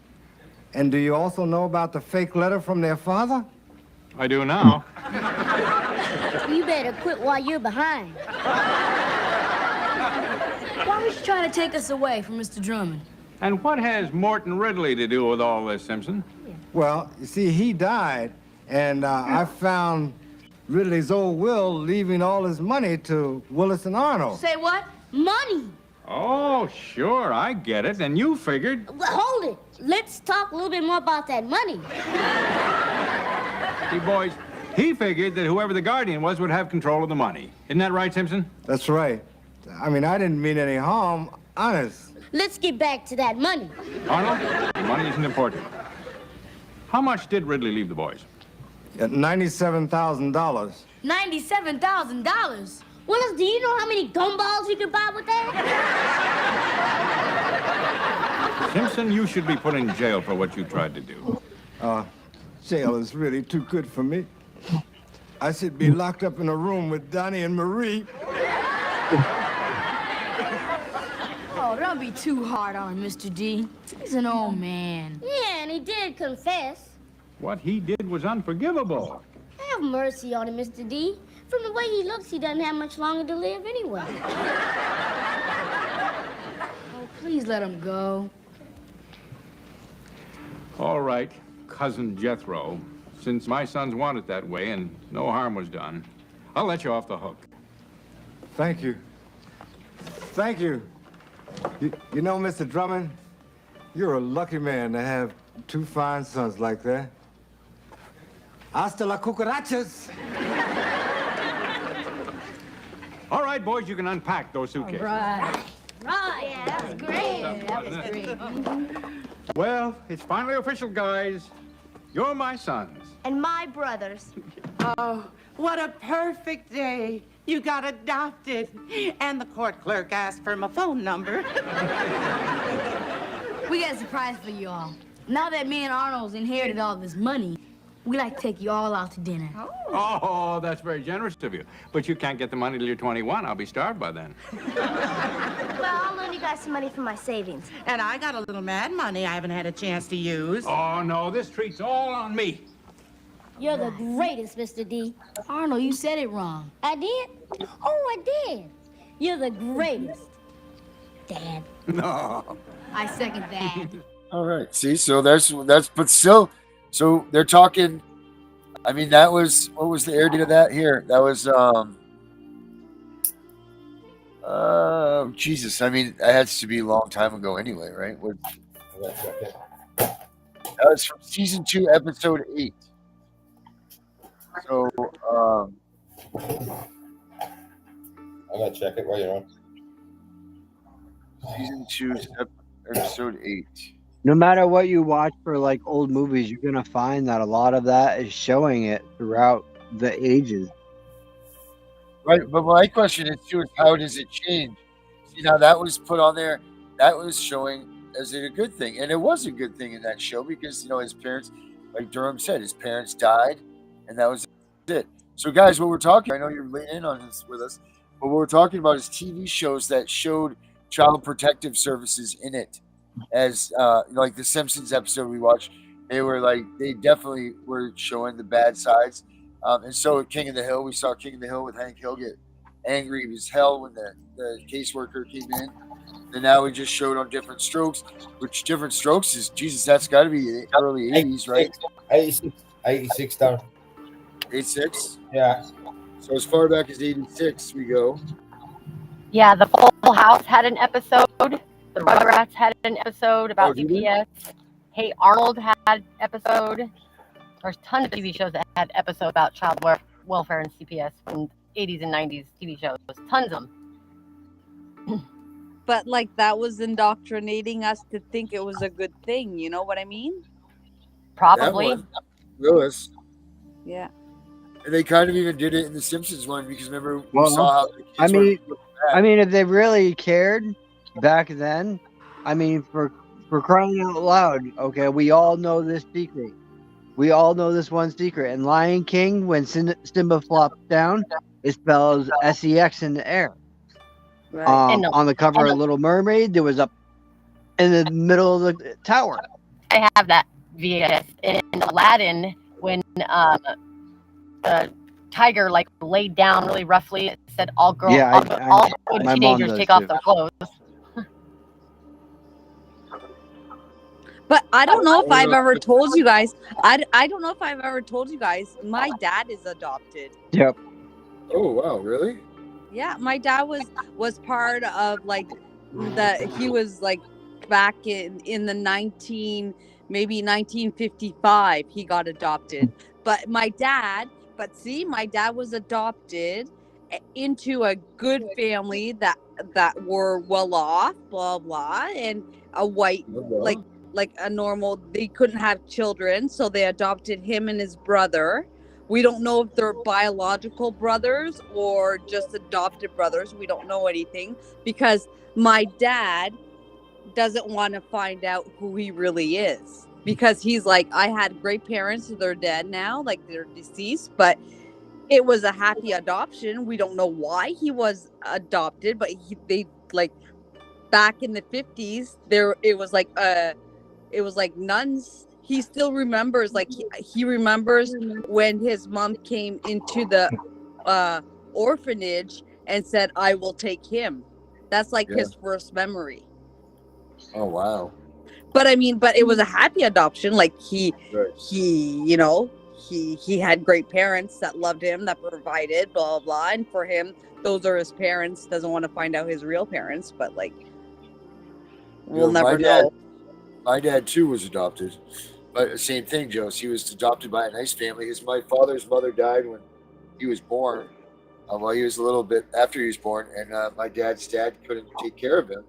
And do you also know about the fake letter from their father? I do now. You better quit while you're behind. Why was you trying to take us away from Mr. Drummond? And what has Morton Ridley to do with all this, Simpson? Well, you see, he died, and I found Ridley's old will leaving all his money to Willis and Arnold. Say what? Money. Oh, sure, I get it. And you figured... Well, hold it. Let's talk a little bit more about that money. See, boys, he figured that whoever the guardian was would have control of the money. Isn't that right, Simpson? That's right. I mean, I didn't mean any harm, honest. Let's get back to that money. Arnold, money isn't important. How much did Ridley leave the boys? $97,000. $97,000. Willis, do you know how many gumballs you could buy with that? Simpson, you should be put in jail for what you tried to do. Jail is really too good for me. I should be locked up in a room with Donnie and Marie. Oh, don't be too hard on him, Mr. D. He's an old man. Yeah, and he did confess. What he did was unforgivable. Have mercy on him, Mr. D. From the way he looks, he doesn't have much longer to live anyway. Oh, please let him go. All right, Cousin Jethro. Since my sons want it that way and no harm was done, I'll let you off the hook. Thank you. Thank you. You know, Mr. Drummond, you're a lucky man to have two fine sons like that. Hasta la cucarachas. All right, boys, you can unpack those suitcases. Right. Right. Yeah, that was great. That was great. Well, it's finally official, guys. You're my sons. And my brothers. Oh, what a perfect day. You got adopted. And the court clerk asked for my phone number. We got a surprise for you all. Now that me and Arnold's inherited all this money, we like to take you all out to dinner. Oh, that's very generous of you. But you can't get the money till you're 21. I'll be starved by then. Well, I'll loan you guys some money from my savings. And I got a little mad money I haven't had a chance to use. Oh, no, this treat's all on me. You're the greatest, Mr. D. Arnold, you said it wrong. I did? Oh, I did. You're the greatest, Dad. No. I second that. All right. See, so that's, but still, so they're talking. I mean, that was, what was the air date of that here? That was, Jesus. I mean, that had to be a long time ago anyway, right? That was from season 2, episode 8. So, I'm gonna check it while you're on. Season 2, episode 8. No matter what you watch for like old movies, you're gonna find that a lot of that is showing it throughout the ages. Right, but my question is too is how does it change? See, now that was put on there, that was showing as a good thing, and it was a good thing in that show because his parents, like Durham said, his parents died, and that was it. So, guys, what we're talking, I know you're leaning in on this with us, but what we're talking about is TV shows that showed child protective services in it. As like the Simpsons episode we watched, they definitely were showing the bad sides. And so at King of the Hill, we saw King of the Hill with Hank Hill get angry as hell when the caseworker came in. And now we just showed on Different Strokes, which Different Strokes is, Jesus, that's got to be the early 80s, right? 86 down. 86? Yeah. So as far back as 86 we go. Yeah, the Full House had an episode. The Rugrats had an episode about CPS. Hey Arnold had an episode. There's tons of TV shows that had episodes about child welfare and CPS from 80s and 90s TV shows. Tons of them. But like that was indoctrinating us to think it was a good thing. You know what I mean? Probably. Willis. Yeah. And they kind of even did it in the Simpsons one because remember we Well, saw how the kids I mean, were looking back. I mean, if they really cared back then, I mean, for crying out loud, okay, we all know this secret. We all know this one secret. In Lion King, when Simba flops down, it spells SEX in the air. Right. On the cover of Little Mermaid, there was up in the middle of the tower. I have that VHS in Aladdin when the tiger like laid down really roughly. It said all girls, Yeah, all good my mom teenagers does take off too. their clothes. But I don't know if I've ever told you guys. I don't know if I've ever told you guys. My dad is adopted. Yep. Oh wow, really? Yeah, my dad was part of like he was like back in the 1955 he got adopted. But my dad was adopted into a good family that were well off, blah blah, and a white like a normal, they couldn't have children, so they adopted him and his brother. We don't know if they're biological brothers or just adopted brothers. We don't know anything because my dad doesn't want to find out who he really is, because he's like, I had great parents, they're dead now, like they're deceased, but it was a happy adoption. We don't know why he was adopted, but they like back in the 50s there, it was like nuns. He still remembers, like he remembers when his mom came into the orphanage and said, I will take him. That's like his first memory. Oh wow. But I mean, but it was a happy adoption. Like he you know, he had great parents that loved him, that provided, blah blah, and for him those are his parents. Doesn't want to find out his real parents, but like we'll never know. My dad too was adopted, but same thing, Joe. He was adopted by a nice family. My father's mother died when he was born. Well, he was a little bit after he was born, and my dad's dad couldn't take care of him,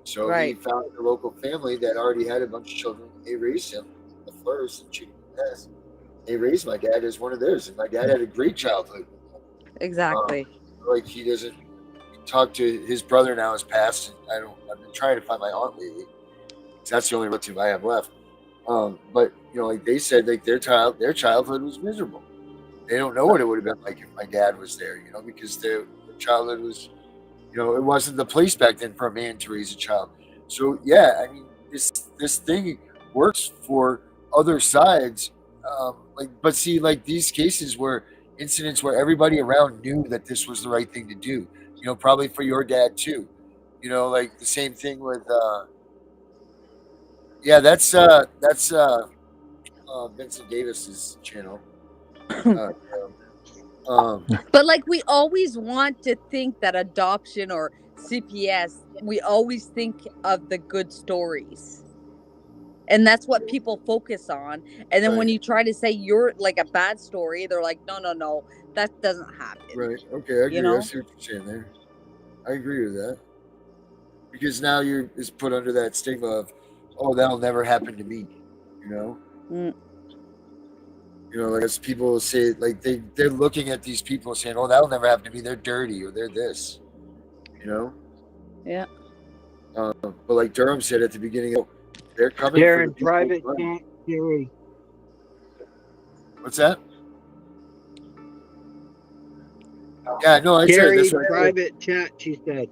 so he found a local family that already had a bunch of children. They raised him, the first and chicken S. They raised my dad as one of theirs, and my dad had a great childhood. Exactly. Like he doesn't talk to his brother now has passed, and I've been trying to find my aunt lately. That's the only relative I have left. But you know, like they said, like their childhood was miserable. They don't know what it would have been like if my dad was there, you know, because their childhood was, you know, it wasn't the place back then for a man to raise a child. So yeah, I mean, this thing works for other sides. But see, like these cases where incidents where everybody around knew that this was the right thing to do, you know, probably for your dad too, you know, like the same thing with, yeah, that's Vincent Davis's channel. But like we always want to think that adoption or CPS, we always think of the good stories. And that's what people focus on. And then when you try to say you're like a bad story, they're like, no, that doesn't happen. Right. Okay, I agree. You know? I see what you're saying there. I agree with that. Because now it's put under that stigma of, oh, that'll never happen to me. You know? You know, like as people say, like they're looking at these people saying, oh, that'll never happen to me. They're dirty or they're this. You know? Yeah. But like Durham said at the beginning, they're coming They're for in the people private who run. chat theory. What's that? Yeah, no, I said that's what I said. Private chat, she said.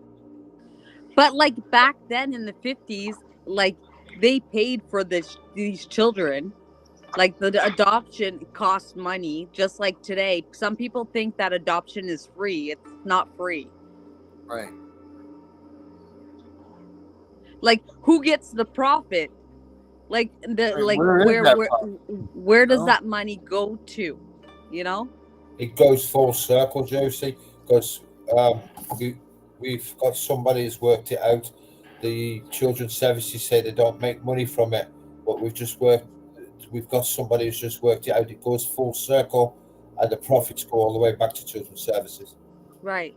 But like back then in the 50s, like they paid for these children. Like the adoption costs money, just like today. Some people think that adoption is free. It's not free. Right. Like who gets the profit? Like where does that money go to? You know? It goes full circle, Josie, because we've got somebody who's worked it out. The children's services say they don't make money from it, but we've got somebody who's just worked it out. It goes full circle, and the profits go all the way back to children's services. Right.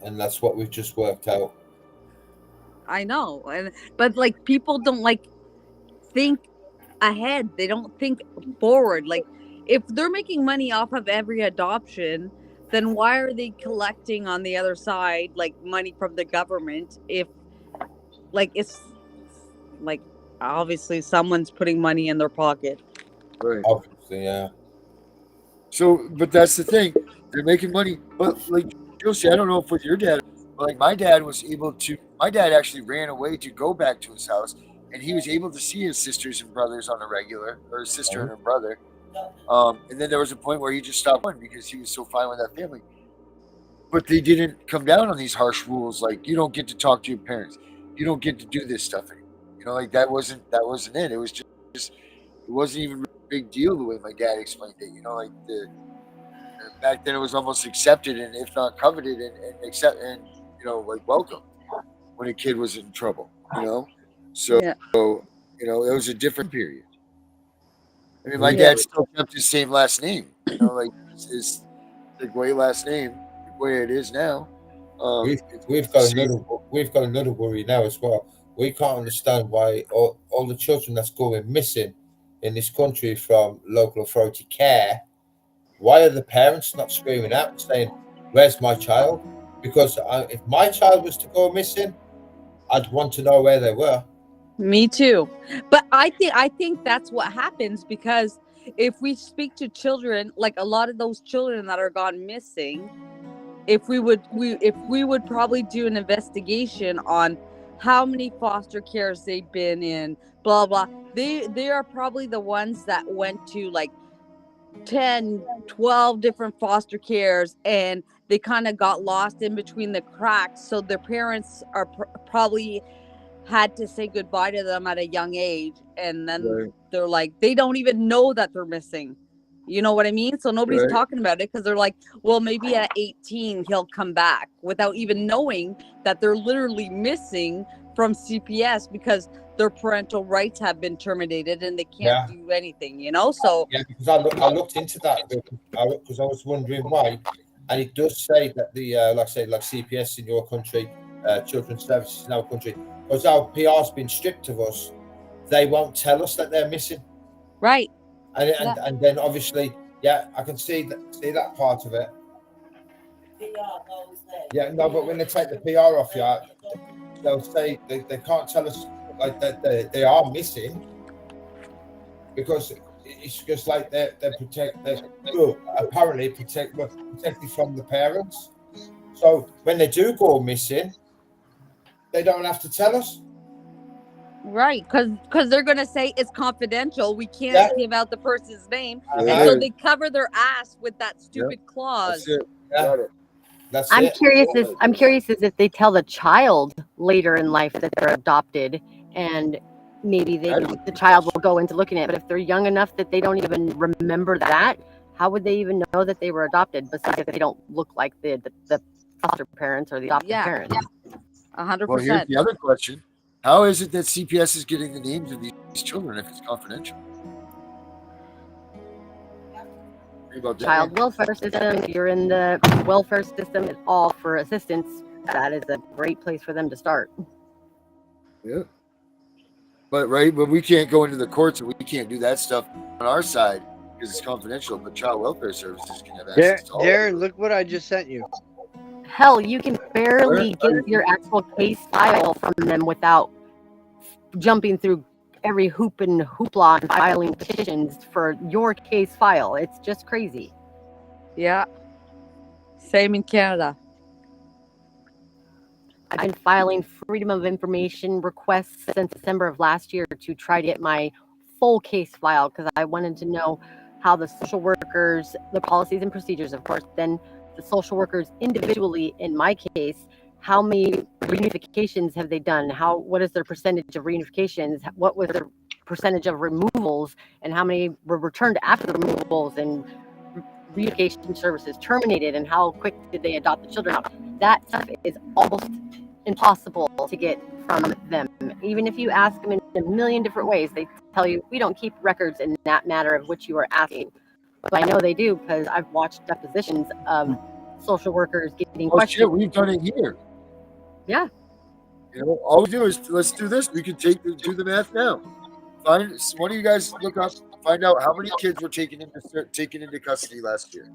And that's what we've just worked out. I know, but like people don't like think ahead. They don't think forward. Like if they're making money off of every adoption, then why are they collecting on the other side like money from the government? If like it's like obviously someone's putting money in their pocket. Right. Obviously, yeah. So, but that's the thing. They're making money. But like Josie, I don't know if with your dad, but like my dad was able to. My dad actually ran away to go back to his house, and he was able to see his sisters and brothers on a regular, or his sister and her brother. And then there was a point where he just stopped going because he was so fine with that family. But they didn't come down on these harsh rules like you don't get to talk to your parents, you don't get to do this stuff anymore. You know, like that wasn't it. It was just it wasn't even a big deal the way my dad explained it. You know, like back then it was almost accepted and if not coveted and you know like welcome when a kid was in trouble. You know, so Yeah. you know it was a different period. I mean, my dad still kept his same last name. You know, like his Segway last name, the way it is now. We've got another worry now as well. We can't understand why all the children that's going missing in this country from local authority care, why are the parents not screaming out and saying, "Where's my child?" Because if my child was to go missing, I'd want to know where they were. Me too. But I think that's what happens because if we speak to children, like a lot of those children that are gone missing, if we would probably do an investigation on how many foster cares they've been in, blah blah. They are probably the ones that went to like 10, 12 different foster cares and they kind of got lost in between the cracks. So their parents are probably had to say goodbye to them at a young age. And then they're like, they don't even know that they're missing. You know what I mean? So nobody's talking about it because they're like, well, maybe at 18 he'll come back without even knowing that they're literally missing from CPS because their parental rights have been terminated and they can't do anything, you know? So because I looked into that because I was wondering why, and it does say that the like CPS in your country, Children's Services in our country, because our PR's been stripped of us, they won't tell us that they're missing. Right. And then obviously, I can see that part of it. Yeah, no, but when they take the PR off you, they'll say they can't tell us like that they are missing because it's just like they're apparently protected from the parents. So when they do go missing, they don't have to tell us. Right, because they're gonna say it's confidential. We can't give out the person's name, and so they cover their ass with that stupid clause. That's I'm curious as if they tell the child later in life that they're adopted, and maybe the child will go into looking at it. But if they're young enough that they don't even remember that, how would they even know that they were adopted? Besides, if they don't look like the foster parents or the adopted parents. 100%. Well, here's the other question. How is it that CPS is getting the names of these children if it's confidential? Child welfare system. If you're in the welfare system at all for assistance, that is a great place for them to start. Yeah. But we can't go into the courts and we can't do that stuff on our side because it's confidential. But Child Welfare Services can have access to all of it. Darren, look what I just sent you. Hell, you can barely get your actual case file from them without jumping through every hoop and hoopla and filing petitions for your case file. It's just crazy. Yeah. Same in Canada. I've been filing Freedom of Information requests since December of last year to try to get my full case file because I wanted to know how the social workers, the policies and procedures, of course, then the social workers individually in my case, how many reunifications have they done? What is their percentage of reunifications? What was their percentage of removals and how many were returned after the removals and reunification services terminated and how quick did they adopt the children out? That stuff is almost impossible to get from them. Even if you ask them in a million different ways, they tell you, we don't keep records in that matter of which you are asking. But I know they do because I've watched depositions of social workers getting questioned. Shit, we've done it here. Yeah. You know, all we do is let's do this. We can do the math now. Find one of you guys look up Find out how many kids were taken into custody last year.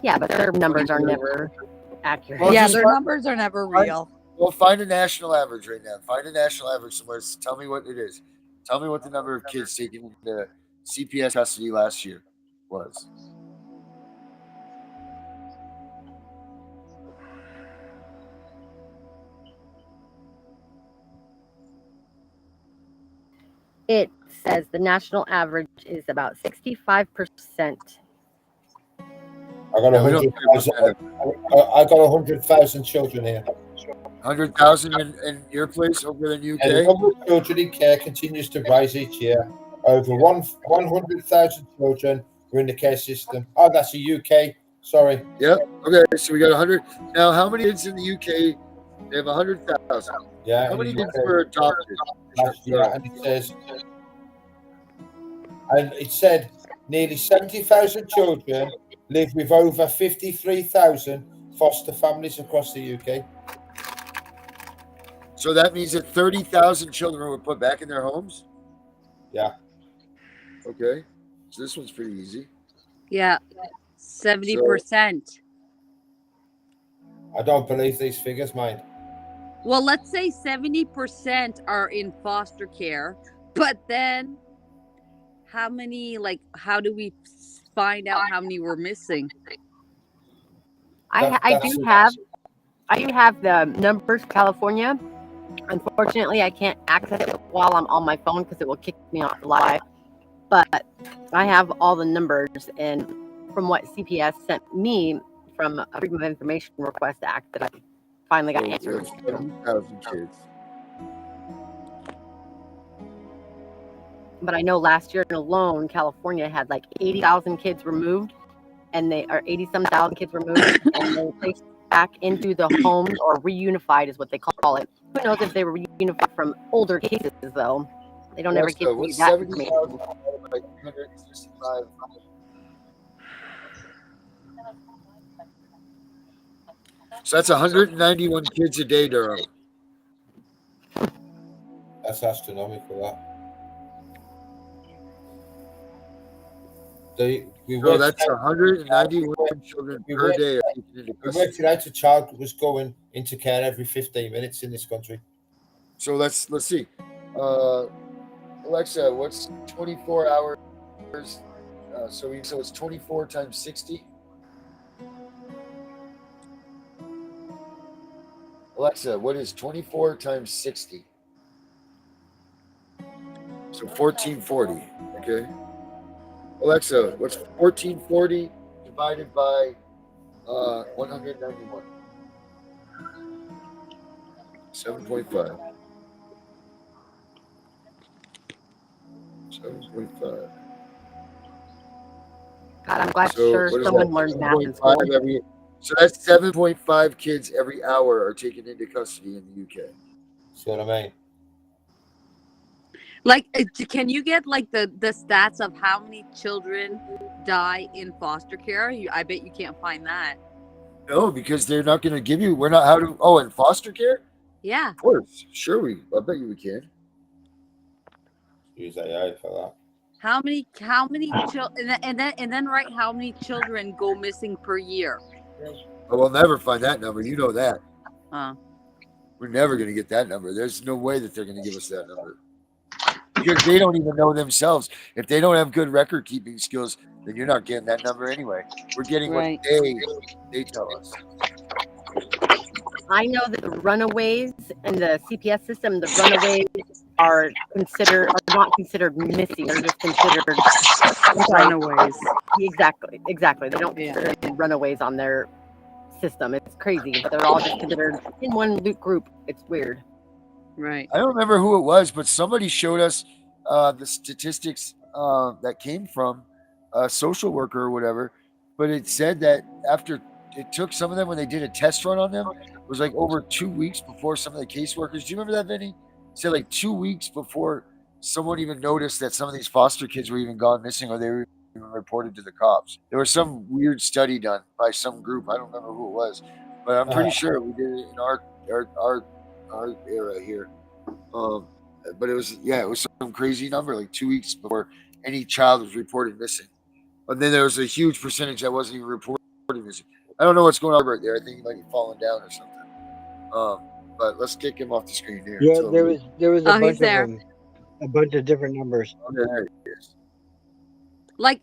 Yeah, but their numbers are never accurate. Well, Yeah, just their find- numbers are never real. Well, find a national average right now. Find a national average somewhere. Tell me what it is. Tell me what the number of kids taken into CPS custody last year was. It says the national average is about 65%. I got Yeah, we don't 100,000. I got 100,000 children here. 100,000 in your place over in And the UK. number of children in care continues to rise each year. Over 100,000 children are in the care system. Oh, that's the UK. Sorry. Yep. Okay, so we got 100. Now, how many kids in the UK? They have 100,000. Yeah. How in many the kids UK were adopted last year? And it said nearly 70,000 children live with over 53,000 foster families across the UK. So that means that 30,000 children were put back in their homes? Yeah. Okay. So this one's pretty easy. Yeah, 70%. I don't believe these figures, mate. Well, let's say 70% are in foster care, but then how do we find out how many we're missing? I do have the numbers for California. Unfortunately, I can't access it while I'm on my phone because it will kick me off live. But I have all the numbers, and from what CPS sent me from a Freedom of Information Request Act that I finally got answered. 7,000 kids. But I know last year alone, California had like 80,000 kids removed, and they are 80-some thousand kids removed, and they placed back into the homes, or reunified is what they call it. Who knows if they were reunified from older cases, though? They don't ever give me that information. 70,000 by 165. So that's 191 kids a day, Durham. That's astronomical, that. That's 191 children per day. We worked it out. A child was going into care every 15 minutes in this country. So let's see. Alexa, what's 24 hours? So it's 24 times 60. Alexa, what is 24 times 60? So 1440. Okay. Alexa, what's 1440 divided by 191? 7.5. 7.5. God, I'm glad someone learned math in school. So that's 7.5 kids every hour are taken into custody in the UK. See what I mean? Like, can you get like the stats of how many children die in foster care? I bet you can't find that. No, because they're not going to give you. We're not how to. Oh, in foster care? Yeah. Of course, sure. I bet you we can. Use AI for that. How many children? And then write how many children go missing per year. Oh, we'll never find that number. You know that. We're never going to get that number. There's no way that they're going to give us that number. Because they don't even know themselves. If they don't have good record keeping skills, then you're not getting that number anyway. We're getting what they tell us. I know that the runaways in the CPS system, the runaways are not considered missing. They're just considered runaways. Exactly. They don't consider runaways on their system. It's crazy, but they're all just considered in one group. It's weird. Right. I don't remember who it was, but somebody showed us the statistics that came from a social worker or whatever. But it said that after it took some of them, when they did a test run on them, it was like over 2 weeks before some of the caseworkers. Do you remember that, Vinny? It said like 2 weeks before someone even noticed that some of these foster kids were even gone missing, or they were even reported to the cops. There was some weird study done by some group. I don't remember who it was, but I'm pretty sure we did it in our era here. But it was some crazy number, like 2 weeks before any child was reported missing. But then there was a huge percentage that wasn't even reported missing. I don't know what's going on right there. I think he might be falling down or something. But let's kick him off the screen here. Yeah, there was a Oh, he's bunch of there. them, a bunch of different numbers. Oh, there he is. Like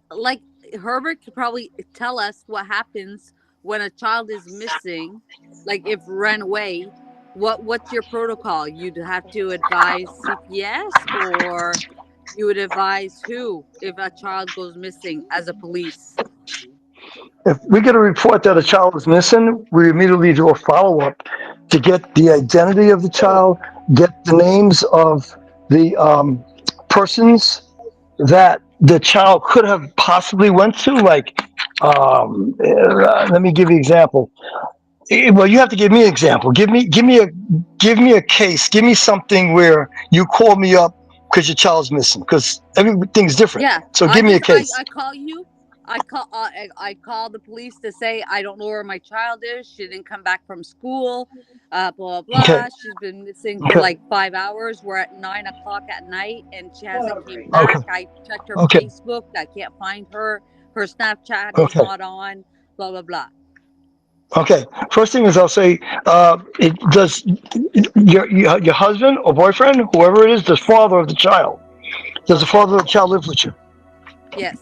Herbert could probably tell us what happens when a child is missing, like if ran away. What's your protocol? You'd have to advise CPS, or you would advise who if a child goes missing as a police? If we get a report that a child is missing, we immediately do a follow-up to get the identity of the child, get the names of the persons that the child could have possibly went to. Like, let me give you an example. Well, you have to give me an example. Give me a case. Give me something where you call me up because your child's missing. Because everything's different. Yeah. So give me a case. I call you. I call the police to say I don't know where my child is. She didn't come back from school. Blah blah blah. Okay. She's been missing for like 5 hours. We're at 9 o'clock at night and she hasn't came back. I checked her Facebook. I can't find her. Her Snapchat is not on. Blah blah blah. Okay. First thing is I'll say, does your husband or boyfriend, whoever it is, the father of the child, does the father of the child live with you? Yes.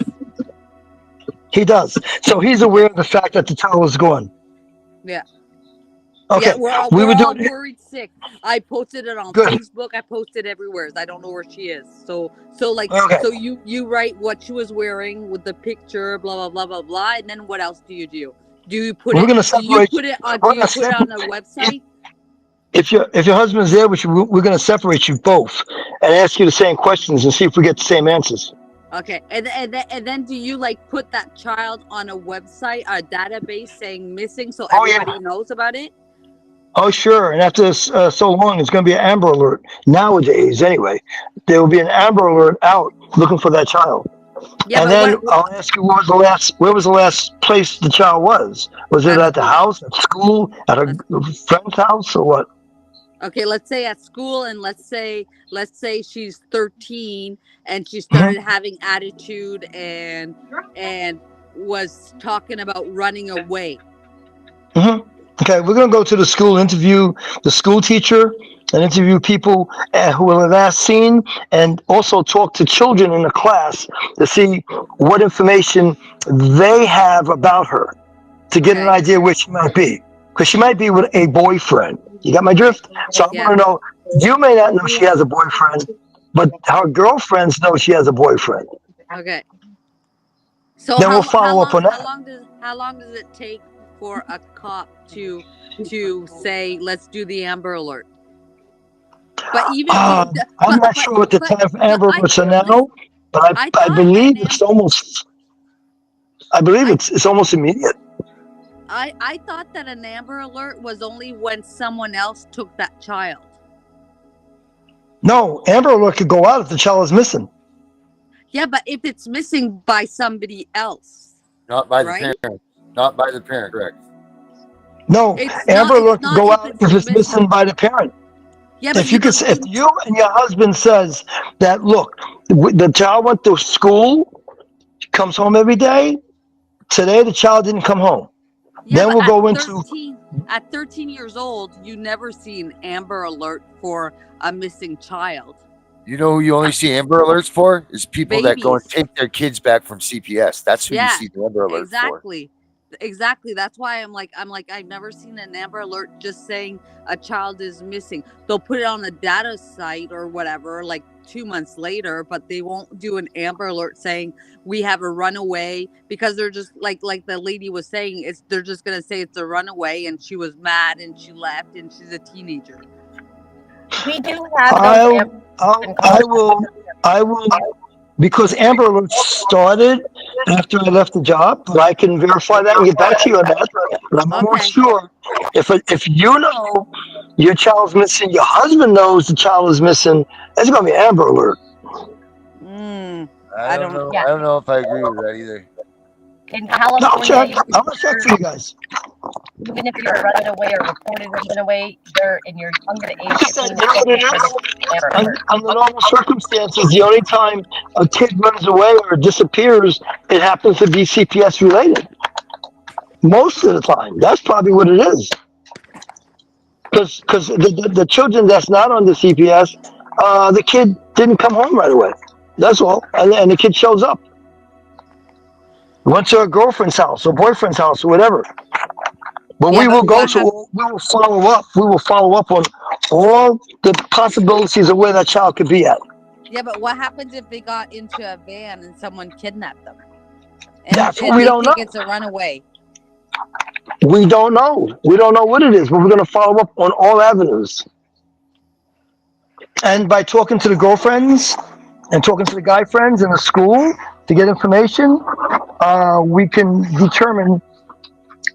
He does. So he's aware of the fact that the child is gone. Yeah. Okay. Yeah, we're all worried sick. I posted it on Facebook. I posted everywhere. I don't know where she is. So you write what she was wearing with the picture, blah blah blah blah blah, and then what else do you do? Do you put it on a website? If your husband's there with you, we're going to separate you both and ask you the same questions and see if we get the same answers. Okay, and then do you like put that child on a website, a database saying missing, so everybody knows about it? Oh, sure. And after so long, it's going to be an Amber Alert. Nowadays, anyway, there will be an Amber Alert out looking for that child. Yeah, and then I'll ask you, where was the last place the child was? Was it at the house, at school, at a friend's house, or what? Okay, let's say at school, and let's say she's 13 and she started having attitude and was talking about running away. Mm-hmm. Okay, we're going to go to the school, interview the school teacher, and interview people who were last seen, and also talk to children in the class to see what information they have about her, to get an idea where she might be. Because she might be with a boyfriend. You got my drift? So I want to know, you may not know she has a boyfriend, but her girlfriends know she has a boyfriend. Okay. So then we'll follow up on that. How long does it take for a cop to say, let's do the Amber Alert? But even I'm not sure what the time of Amber Alerts are now, but I believe it's almost. I believe it's almost immediate. I thought that an Amber Alert was only when someone else took that child. No, Amber Alert could go out if the child is missing. Yeah, but if it's missing by somebody else. Not by the parent. Not by the parent, correct. No, Amber Alert could go out if it's missing by the parent. Yeah, but if you and your husband says that, look, the child went to school, comes home every day. Today the child didn't come home. Yeah, then we'll go into. At 13 years old, you never see an Amber Alert for a missing child. You know who you only see Amber Alerts for? Is people that go and take their kids back from CPS. That's who you see the Amber Alert for. Exactly. That's why I'm like, I've never seen an Amber Alert just saying a child is missing. They'll put it on a data site or whatever, like 2 months later, but they won't do an Amber Alert saying we have a runaway, because they're just like the lady was saying, they're just gonna say it's a runaway and she was mad and she left and she's a teenager. We do have I will, because Amber Alert started after I left the job, but I can verify that and get back to you on that. But I'm almost sure if you know your child's missing, your husband knows the child is missing, it's going to be Amber Alert. I don't know. I don't know if I agree with that either. In California, I'm gonna check for you guys. even if you're running away or reported running away, you're in your younger age. Under normal circumstances, the only time a kid runs away or disappears, it happens to be CPS related. Most of the time, that's probably what it is. Because the children that's not on the CPS, the kid didn't come home right away. That's all, and the kid shows up. Went to her girlfriend's house or boyfriend's house or whatever. But Yeah, we will but go what to. We will follow up. We will follow up on all the possibilities of where that child could be at. Yeah, but what happens if they got into a van and someone kidnapped them? And, That's what and we they don't think know. it's a runaway. We don't know. We don't know what it is, but we're going to follow up on all avenues. And by talking to the girlfriends and talking to the guy friends in the school to get information, we can determine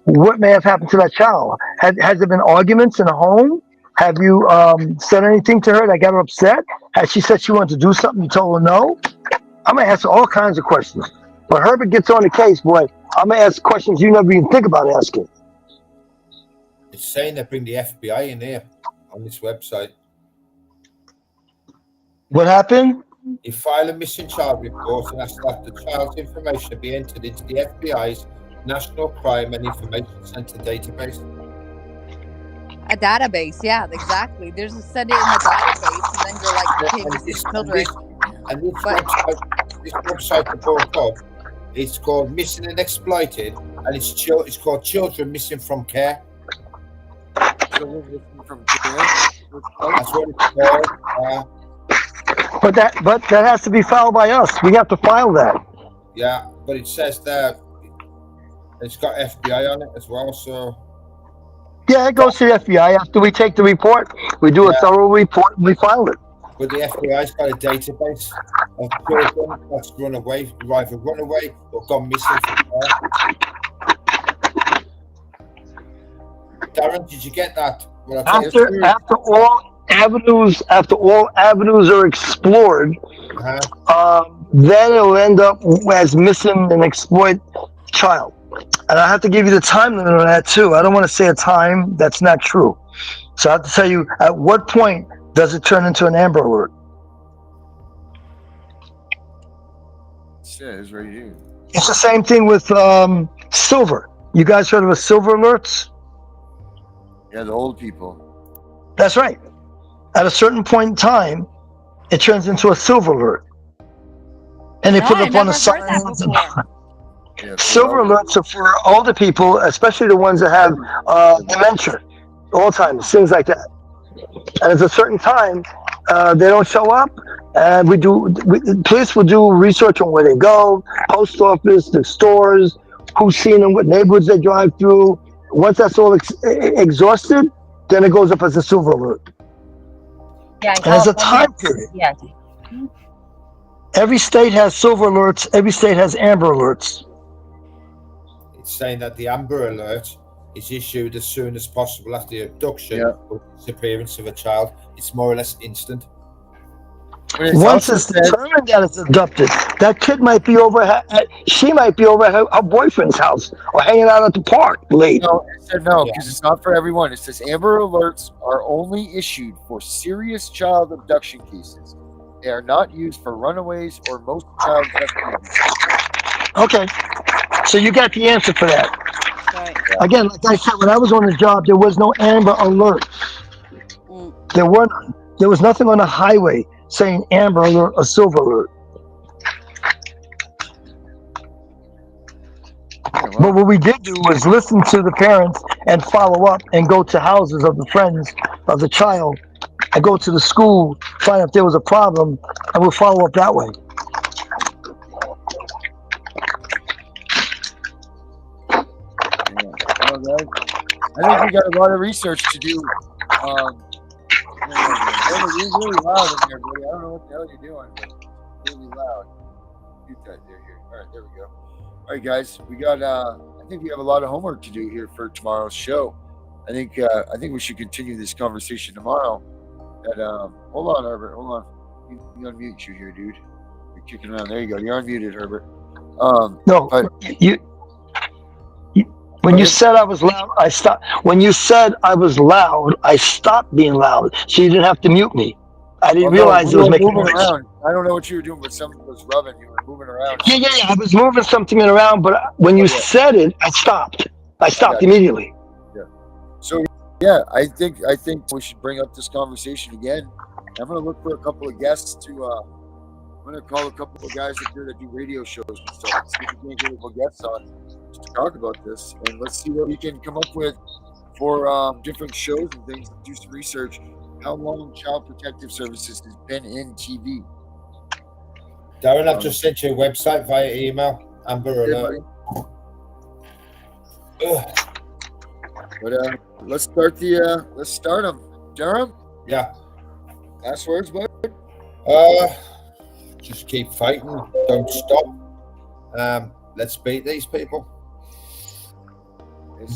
what may have happened to that child. Has there been arguments in the home? Have you said anything to her that got her upset? Has she said she wanted to do something, you told her no? I'm going to ask all kinds of questions. When Herbert gets on the case, boy, I'm going to ask questions you never even think about asking. It's saying they bring the FBI in here on this website. What happened? You file a missing child report and ask that the child's information be entered into the FBI's National Crime and Information Center database. A database, yeah, exactly. There's a send it in the database, and then you're like, okay, missing children. And this website that brought up, it's called Missing and Exploited, and it's called Children Missing from Care. Children missing from care. That's what it's called. But that has to be filed by us. We have to file that. Yeah, but it says that it's got FBI on it as well, so. Yeah, it goes to the FBI. After we take the report, we do a thorough report and we file it. But the FBI's got a database of children that's run away, either run away or gone missing from there. Darren, did you get that? After all avenues are explored, then it'll end up as missing and exploit child. And I have to give you the time limit on that too. I don't want to say a time that's not true. So I have to tell you at what point does it turn into an Amber Alert. It says right here. It's the same thing with silver. You guys heard of a silver alerts? Yeah, the old people. That's right. At a certain point in time, it turns into a silver alert. And they put it up on the signs. Silver alerts are for older people, especially the ones that have dementia, Alzheimer's, things like that. And at a certain time, they don't show up, and police will do research on where they go, post office, the stores, who's seen them, what neighborhoods they drive through. Once that's all exhausted, then it goes up as a silver alert. Yeah, and there's a time period. Yes. Every state has silver alerts. Every state has amber alerts. It's saying that the Amber Alert is issued as soon as possible after the abduction or disappearance of a child. It's more or less instant. Once it's determined that it's abducted, that kid might be over. She might be over her boyfriend's house or hanging out at the park late. No, it said no, because it's not for everyone. It says Amber Alerts are only issued for serious child abduction cases. They are not used for runaways or most child abductions. Okay, so you got the answer for that. Right. Again, like I said, when I was on the job, there was no Amber Alert. There were none. There was nothing on the highway saying Amber Alert or Silver Alert. But what we did do was listen to the parents and follow up and go to houses of the friends of the child and go to the school, find out if there was a problem, and we'll follow up that way. Well, I think we got a lot of research to do. You're really loud in here, buddy. I don't know what the hell you're doing, but really loud. Mute that there. All right, there we go. All right, guys, we got. I think we have a lot of homework to do here for tomorrow's show. I think we should continue this conversation tomorrow. Hold on, Herbert. Hold on. You unmute you here, dude. You're kicking around. There you go. You're unmuted, Herbert. No, but When you said I was loud, I stopped. When you said I was loud, I stopped being loud, so you didn't have to mute me. I didn't realize you it was were making moving noise. around. I don't know what you were doing, but something was rubbing. You were moving around. Yeah. I was moving something around, but when you said it, I stopped. I stopped immediately. Yeah. So yeah, I think we should bring up this conversation again. I'm gonna look for a couple of guests to. I'm gonna call a couple of guys up here that do radio shows and stuff. See if we can get a couple guests on to talk about this, and let's see what we can come up with for different shows and things. Do some research. How long Child Protective Services has been in TV? Darren, I've just sent you a website via email. Amber Alert. But let's start them. Durham? Yeah. Last words, bud? Just keep fighting. Don't stop. Let's beat these people.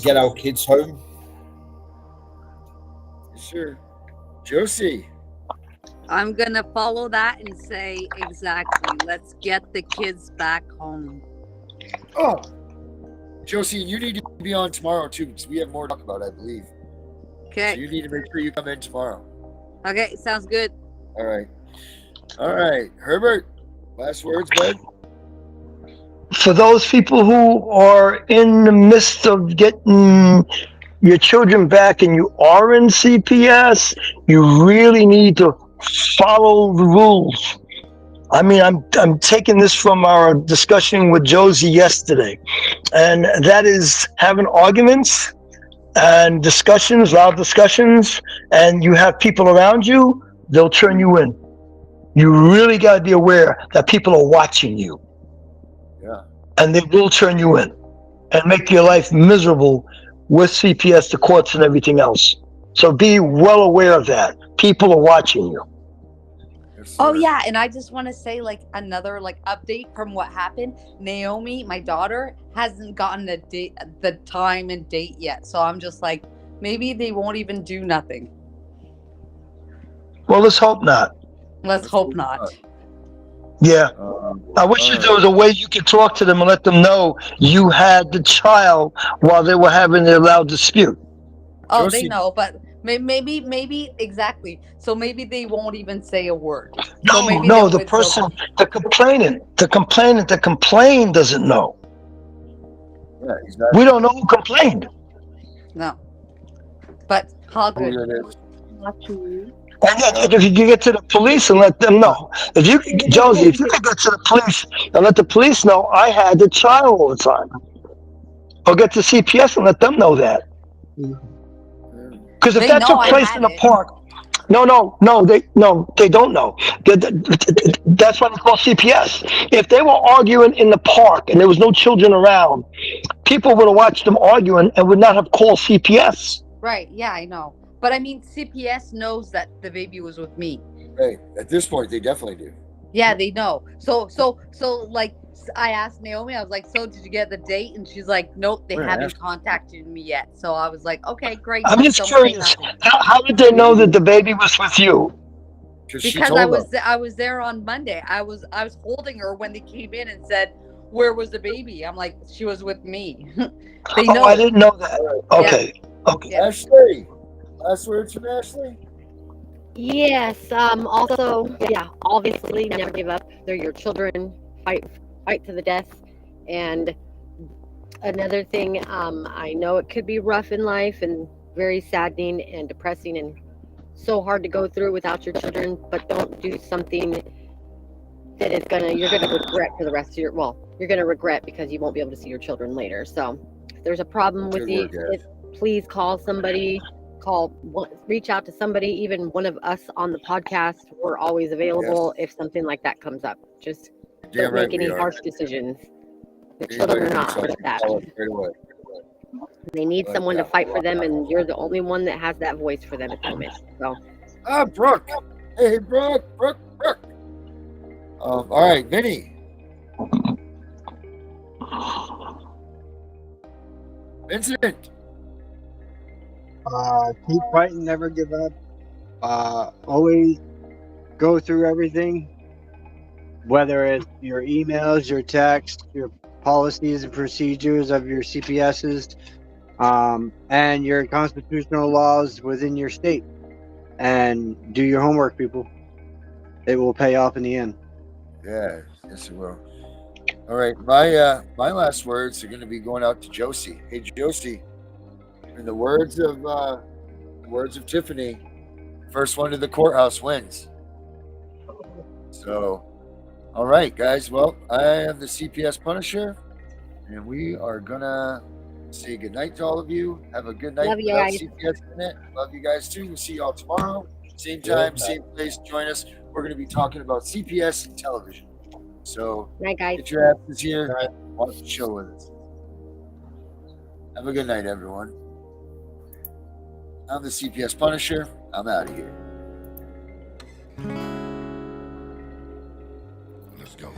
Get our kids home. Sure. Josie. I'm gonna follow that and say exactly. Let's get the kids back home. Oh, Josie, you need to be on tomorrow too, because we have more to talk about, I believe. Okay. So you need to make sure you come in tomorrow. Okay, sounds good. All right, Herbert. Last words, bud. For those people who are in the midst of getting your children back and you are in CPS, you really need to follow the rules. I mean, I'm taking this from our discussion with Josie yesterday, and that is having arguments and discussions, loud discussions, and you have people around you, they'll turn you in. You really got to be aware that people are watching you. Yeah. And they will turn you in and make your life miserable with CPS, the courts, and everything else. So be well aware of that. People are watching you. Oh yeah, and I just want to say another update from what happened. Naomi, my daughter, hasn't gotten the time and date yet. So I'm just maybe they won't even do nothing. Well, let's hope not. Let's hope not. Yeah. I wish that there was a way you could talk to them and let them know you had the child while they were having their loud dispute. Oh, Josie. They know, but maybe exactly. So maybe they won't even say a word. No, the person, the complainant that complained doesn't know. Yeah, exactly. We don't know who complained. No. But how good. And if you can get to the police and let them know. Josie, if you could get to the police and let the police know I had the child all the time. Or get to CPS and let them know that. Because if that took place in a park, they don't know. That's why they call CPS. If they were arguing in the park and there was no children around, people would have watched them arguing and would not have called CPS. Right, yeah, I know. But I mean, CPS knows that the baby was with me. Right. At this point, they definitely do. Yeah, they know. So I asked Naomi, I was like, so did you get the date? And she's like, nope, they haven't contacted me yet. So I was like, okay, great. I'm just curious. How did they know that the baby was with you? Because I was there on Monday. I was holding her when they came in and said, where was the baby? I'm like, she was with me. They know. I didn't know that. Okay. Yeah. Okay. Yeah. Ashley. Last words from Ashley? Yes. Also, yeah, obviously never give up. They're your children. Fight to the death. And another thing, I know it could be rough in life and very saddening and depressing and so hard to go through without your children, but don't do something that you're gonna regret for the rest of you're gonna regret because you won't be able to see your children later. So if there's a problem with you, please call somebody. Reach out to somebody, even one of us on the podcast. We're always available if something like that comes up. Just don't make any harsh decisions. The children are not for that. They need someone to fight for them, and you're the only one that has that voice for them at the moment. So. Brooke. Hey, Brooke. All right, Vinny. Vincent. Keep fighting, never give up. Always go through everything, whether it's your emails, your texts, your policies and procedures of your CPSs, and your constitutional laws within your state. And do your homework, people. It will pay off in the end. Yeah, yes, it will. All right, my last words are going to be going out to Josie. Hey, Josie, in the words of Tiffany, first one to the courthouse wins. So, all right, guys. Well, I am the CPS Punisher, and we are gonna say goodnight to all of you. Have a good night. Love you without guys. CPS in it. Love you guys too. We'll see y'all tomorrow. Same time, same place. Join us. We're going to be talking about CPS and television. So night, guys. Get your asses here. Watch the show with us. Have a good night, everyone. I'm the CPS Punisher. I'm out of here. Let's go.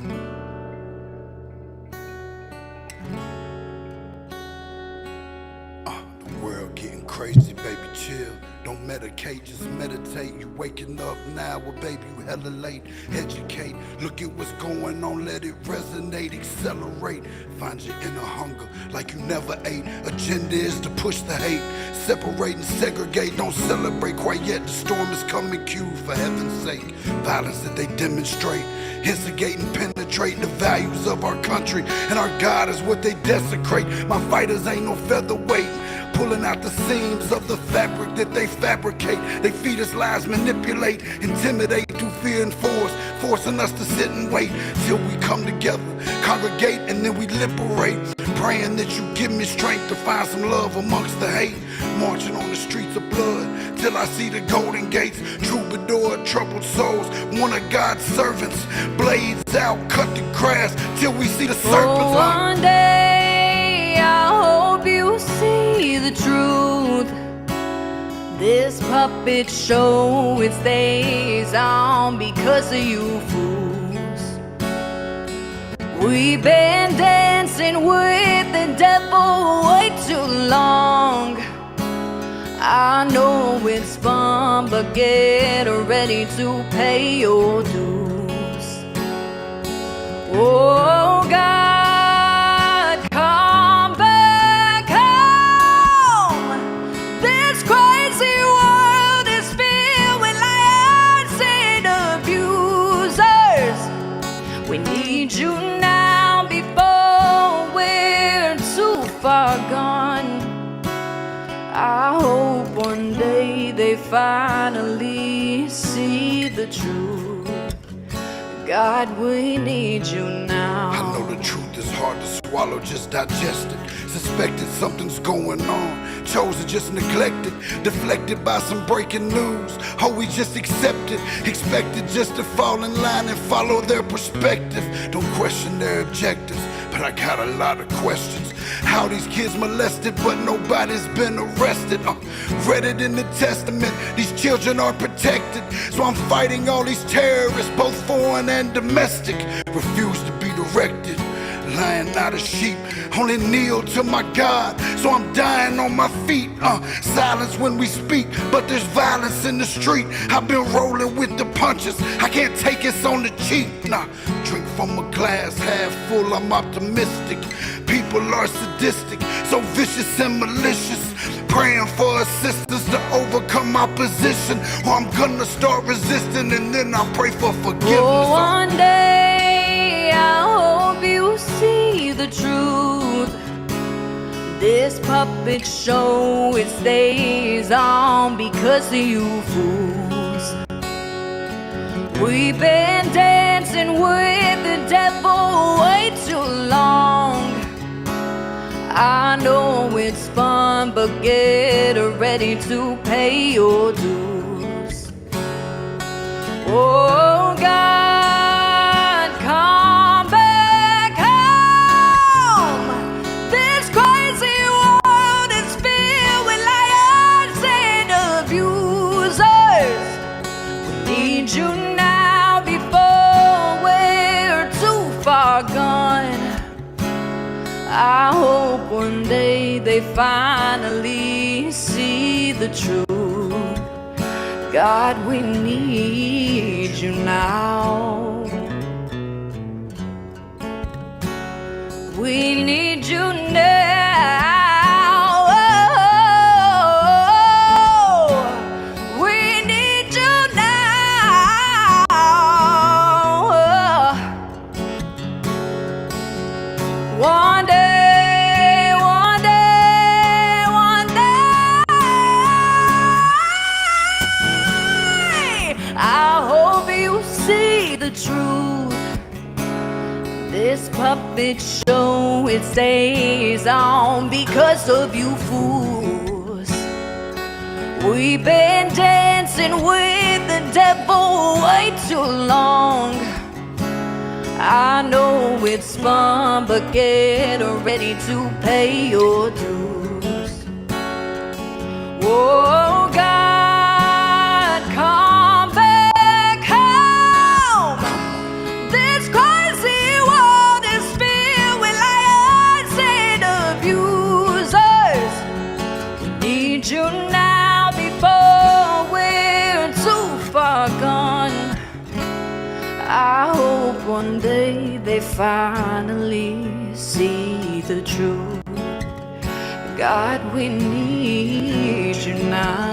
The world getting crazy, baby, chill. Don't medicate, just meditate. You waking up now, well, baby, you hella late. Educate, look at what's going on, let it resonate, accelerate. Find your inner hunger like you never ate. Agenda is to push the hate, separate and segregate. Don't celebrate quite yet, the storm is coming, Q, for heaven's sake. Violence that they demonstrate, instigate and penetrate the values of our country. And our God is what they desecrate. My fighters ain't no featherweight, pulling out the seams of the fabric that they fabricate. They feed us lies, manipulate, intimidate through fear and force, forcing us to sit and wait till we come together, congregate, and then we liberate. Praying that you give me strength to find some love amongst the hate. Marching on the streets of blood till I see the golden gates. Troubadour, troubled souls, one of God's servants. Blades out, cut the grass till we see the serpents. One day I hope you see the truth. This puppet show, it stays on because of you fools. We've been dancing with the devil way too long. I know it's fun, but get ready to pay your dues. Oh God, come back home. This crazy world is filled with liars and abusers. We need you now before we're too far gone. I hope one day they finally see the truth. God, we need you now. I know the truth is hard to swallow, just digest it. Suspected something's going on, chosen just neglected, deflected by some breaking news. Oh, we just accepted, expected just to fall in line and follow their perspective. Don't question their objectives, but I got a lot of questions. How these kids molested, but nobody's been arrested. Read it in the testament, these children are protected. So I'm fighting all these terrorists, both foreign and domestic. Refuse to be directed, lying not a sheep, only kneel to my God. So I'm dying on my feet. Silence when we speak, but there's violence in the street. I've been rolling with the punches, I can't take it on the cheap. Nah, drink from a glass half full, I'm optimistic. People are sadistic, so vicious and malicious. Praying for assistance to overcome opposition, or I'm gonna start resisting and then I'll pray for forgiveness. Oh, one day I hope you see the truth. This puppet show, it stays on because of you fools. We've been dancing with the devil way too long. I know it's fun, but get ready to pay your dues. Oh God, come back home. This crazy world is filled with liars and abusers. We need you now before we're too far gone. I hope one day they finally see the truth. God, we need you now. We We need you now. We need you now. One day, one day, one day, I hope you see the truth. This puppet show, it stays on because of you fools. We've been dancing with the devil way too long. I know it's fun, but get ready to pay your dues. Oh God, come back home. This crazy world is filled with liars and abusers. We need you now before we're too far gone. I hope one day they finally see the truth. God, we need you now.